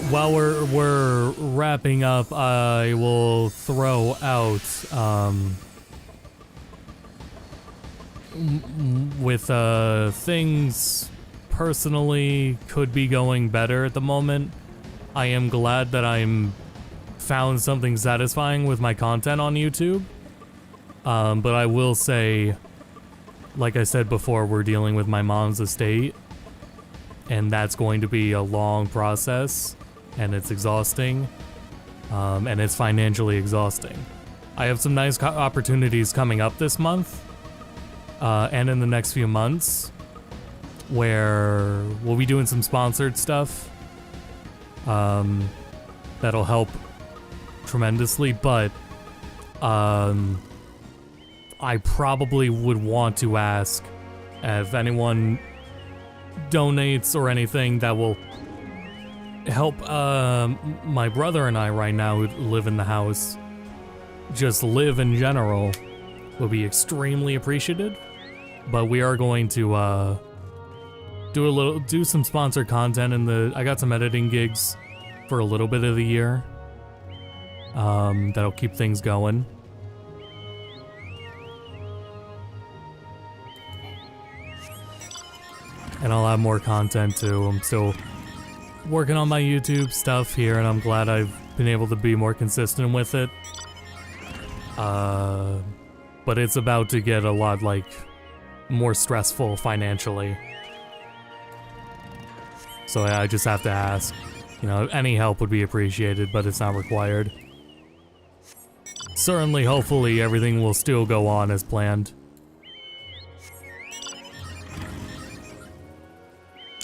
[SPEAKER 1] While we're wrapping up, I will throw out, with things personally could be going better at the moment. I am glad that I'm found something satisfying with my content on YouTube. But I will say, like I said before, we're dealing with my mom's estate, and that's going to be a long process, and it's exhausting, and it's financially exhausting. I have some nice opportunities coming up this month, and in the next few months, where we'll be doing some sponsored stuff, that'll help tremendously, but I probably would want to ask if anyone donates or anything that will help my brother and I right now who live in the house just live in general would be extremely appreciated. But we are going to do some sponsored content I got some editing gigs for a little bit of the year. That'll keep things going. And I'll have more content too. I'm still working on my YouTube stuff here, and I'm glad I've been able to be more consistent with it. But it's about to get a lot, like, more stressful financially. So I just have to ask. You know, any help would be appreciated, but it's not required. Certainly, hopefully, everything will still go on as planned.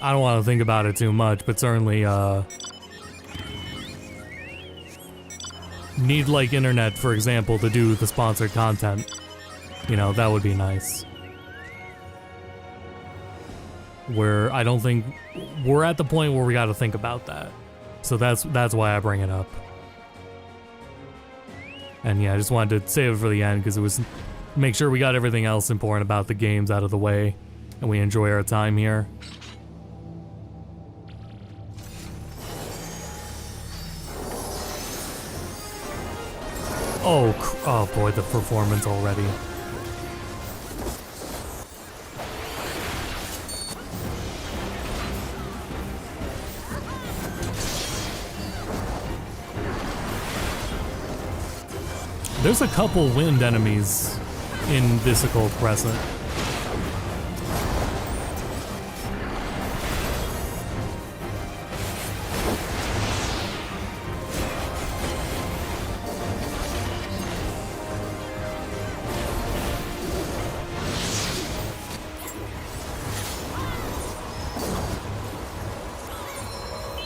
[SPEAKER 1] I don't want to think about it too much, but certainly, need, like, internet, for example, to do the sponsored content. You know, that would be nice. Where I don't think we're at the point where we got to think about that. So that's why I bring it up. And yeah, I just wanted to save it for the end because it was make sure we got everything else important about the games out of the way and we enjoy our time here. Oh boy, the performance already. There's a couple wind enemies in this occult crescent.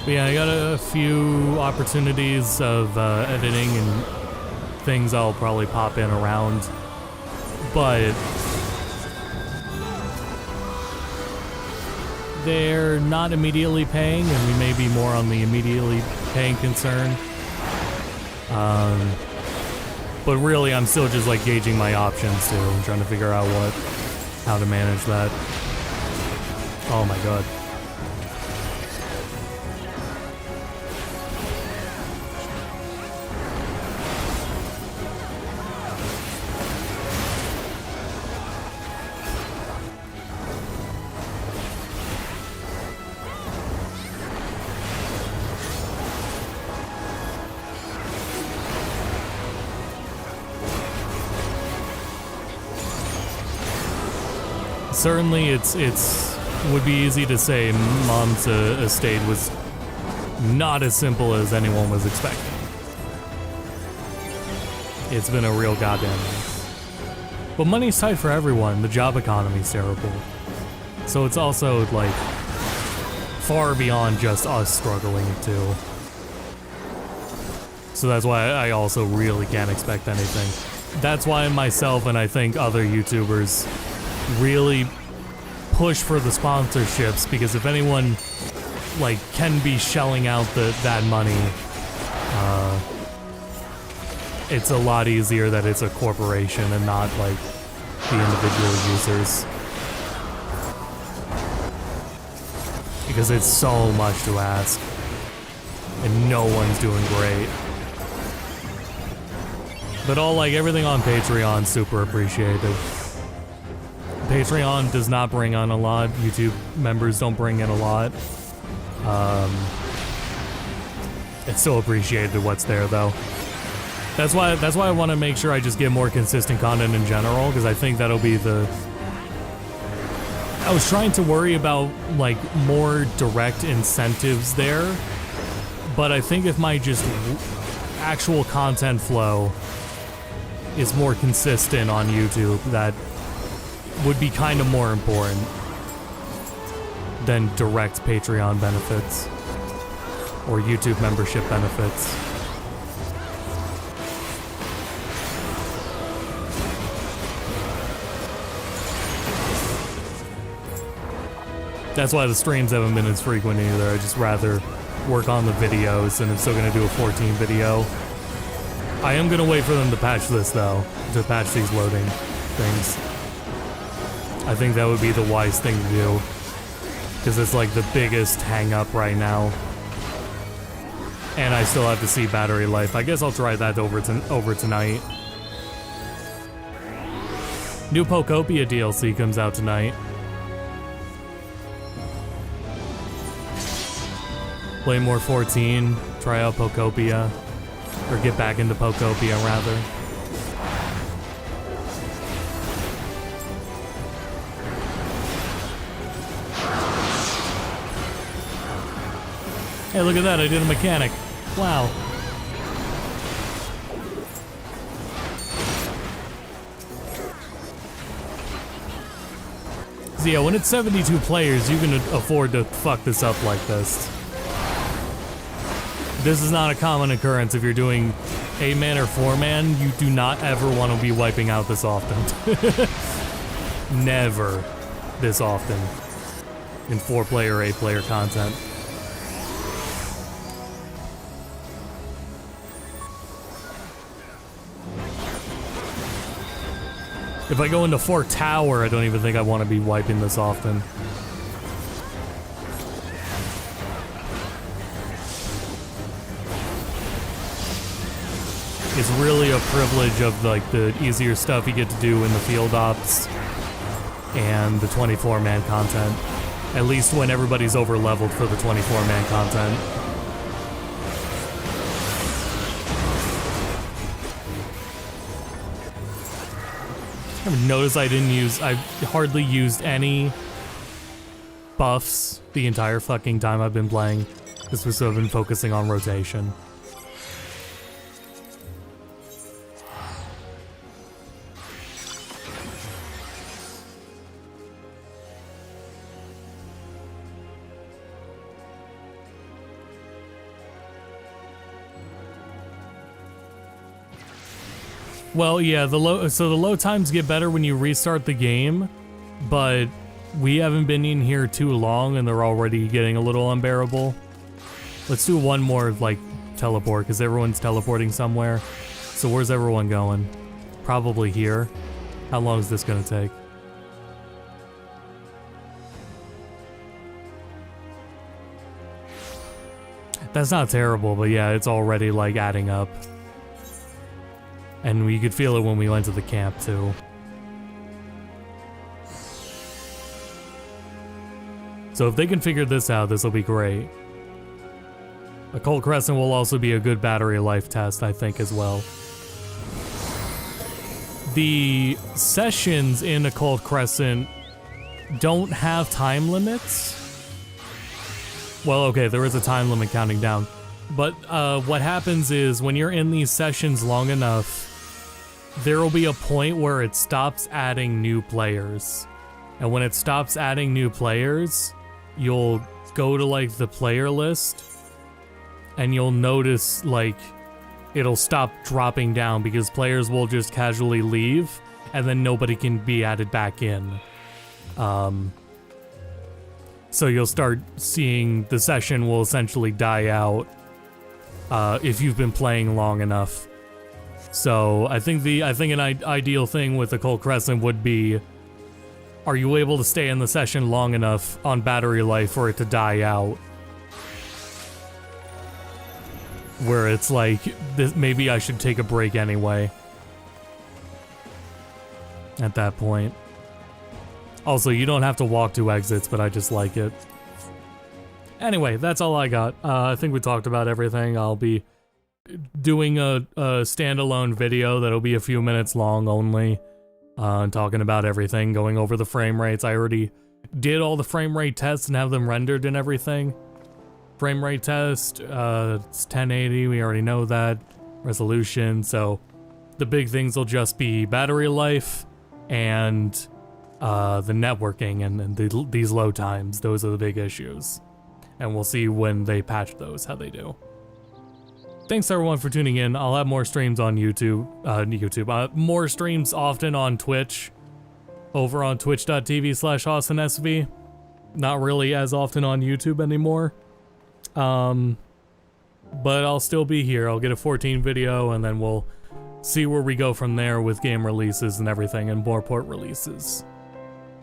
[SPEAKER 1] But yeah, I got a few opportunities of editing and things I'll probably pop in around, but they're not immediately paying, and we may be more on the immediately paying concern. But really, I'm still just like gauging my options too. I'm trying to figure out how to manage that. Oh my god. Certainly, it's would be easy to say Mom's estate was not as simple as anyone was expecting. It's been a real goddamn mess. But money's tight for everyone. The job economy's terrible. So it's also, like, far beyond just us struggling too. So that's why I also really can't expect anything. That's why myself and I think other YouTubers really push for the sponsorships, because if anyone like can be shelling out that money, it's a lot easier that it's a corporation and not like the individual users, because it's so much to ask and no one's doing great. But everything on Patreon's super appreciated. Patreon does not bring on a lot. YouTube members don't bring in a lot. It's still appreciated what's there though. That's why I want to make sure I just get more consistent content in general, because I think that'll be I was trying to worry about like more direct incentives there, but I think if my just actual content flow is more consistent on YouTube, that would be kind of more important than direct Patreon benefits or YouTube membership benefits. That's why the streams haven't been as frequent either. I just rather work on the videos, and I'm still gonna do a 14 video. I am gonna wait for them to patch this though, to patch these loading things. I think that would be the wise thing to do, because it's like the biggest hang up right now. And I still have to see battery life. I guess I'll try that over tonight. New Pokopia DLC comes out tonight. Play more 14, try out Pokopia, or get back into Pokopia rather. Hey, look at that, I did a mechanic. Wow. So yeah, when it's 72 players, you can afford to fuck this up like this. This is not a common occurrence. If you're doing 8-man or 4-man, you do not ever want to be wiping out this often. Never this often in 4-player, 8-player content. If I go into 4 Tower, I don't even think I want to be wiping this often. It's really a privilege of like the easier stuff you get to do in the field ops and the 24-man content. At least when everybody's over leveled for the 24-man content. Notice I hardly used any buffs the entire fucking time I've been playing. This was so I've been focusing on rotation. Well, yeah, the load times get better when you restart the game, but we haven't been in here too long and they're already getting a little unbearable. Let's do one more, like, teleport, because everyone's teleporting somewhere. So where's everyone going? Probably here. How long is this gonna take? That's not terrible, but yeah, it's already, like, adding up. And we could feel it when we went to the camp, too. So if they can figure this out, this will be great. Occult Crescent will also be a good battery life test, I think, as well. The sessions in Occult Crescent don't have time limits. Well, okay, there is a time limit counting down. But what happens is when you're in these sessions long enough, there will be a point where it stops adding new players. And when it stops adding new players, you'll go to like the player list and you'll notice like it'll stop dropping down because players will just casually leave and then nobody can be added back in. So you'll start seeing the session will essentially die out if you've been playing long enough. So I think an ideal thing with Occult Crescent would be, are you able to stay in the session long enough on battery life for it to die out? Where it's like, maybe I should take a break anyway. At that point. Also, you don't have to walk 2 exits, but I just like it. Anyway, that's all I got. I think we talked about everything. I'll be doing a standalone video that'll be a few minutes long only, talking about everything, going over the frame rates. I already did all the frame rate tests and have them rendered and everything. Frame rate test, it's 1080, we already know that. Resolution, so the big things will just be battery life and the networking and these load times. Those are the big issues. And we'll see when they patch those, how they do. Thanks everyone for tuning in. I'll have more streams on YouTube. More streams often on Twitch. Over on twitch.tv/AustinsV. Not really as often on YouTube anymore. But I'll still be here. I'll get a 14 video, and then we'll see where we go from there with game releases and everything, and more port releases.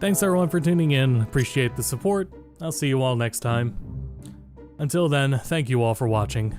[SPEAKER 1] Thanks everyone for tuning in. Appreciate the support. I'll see you all next time. Until then, thank you all for watching.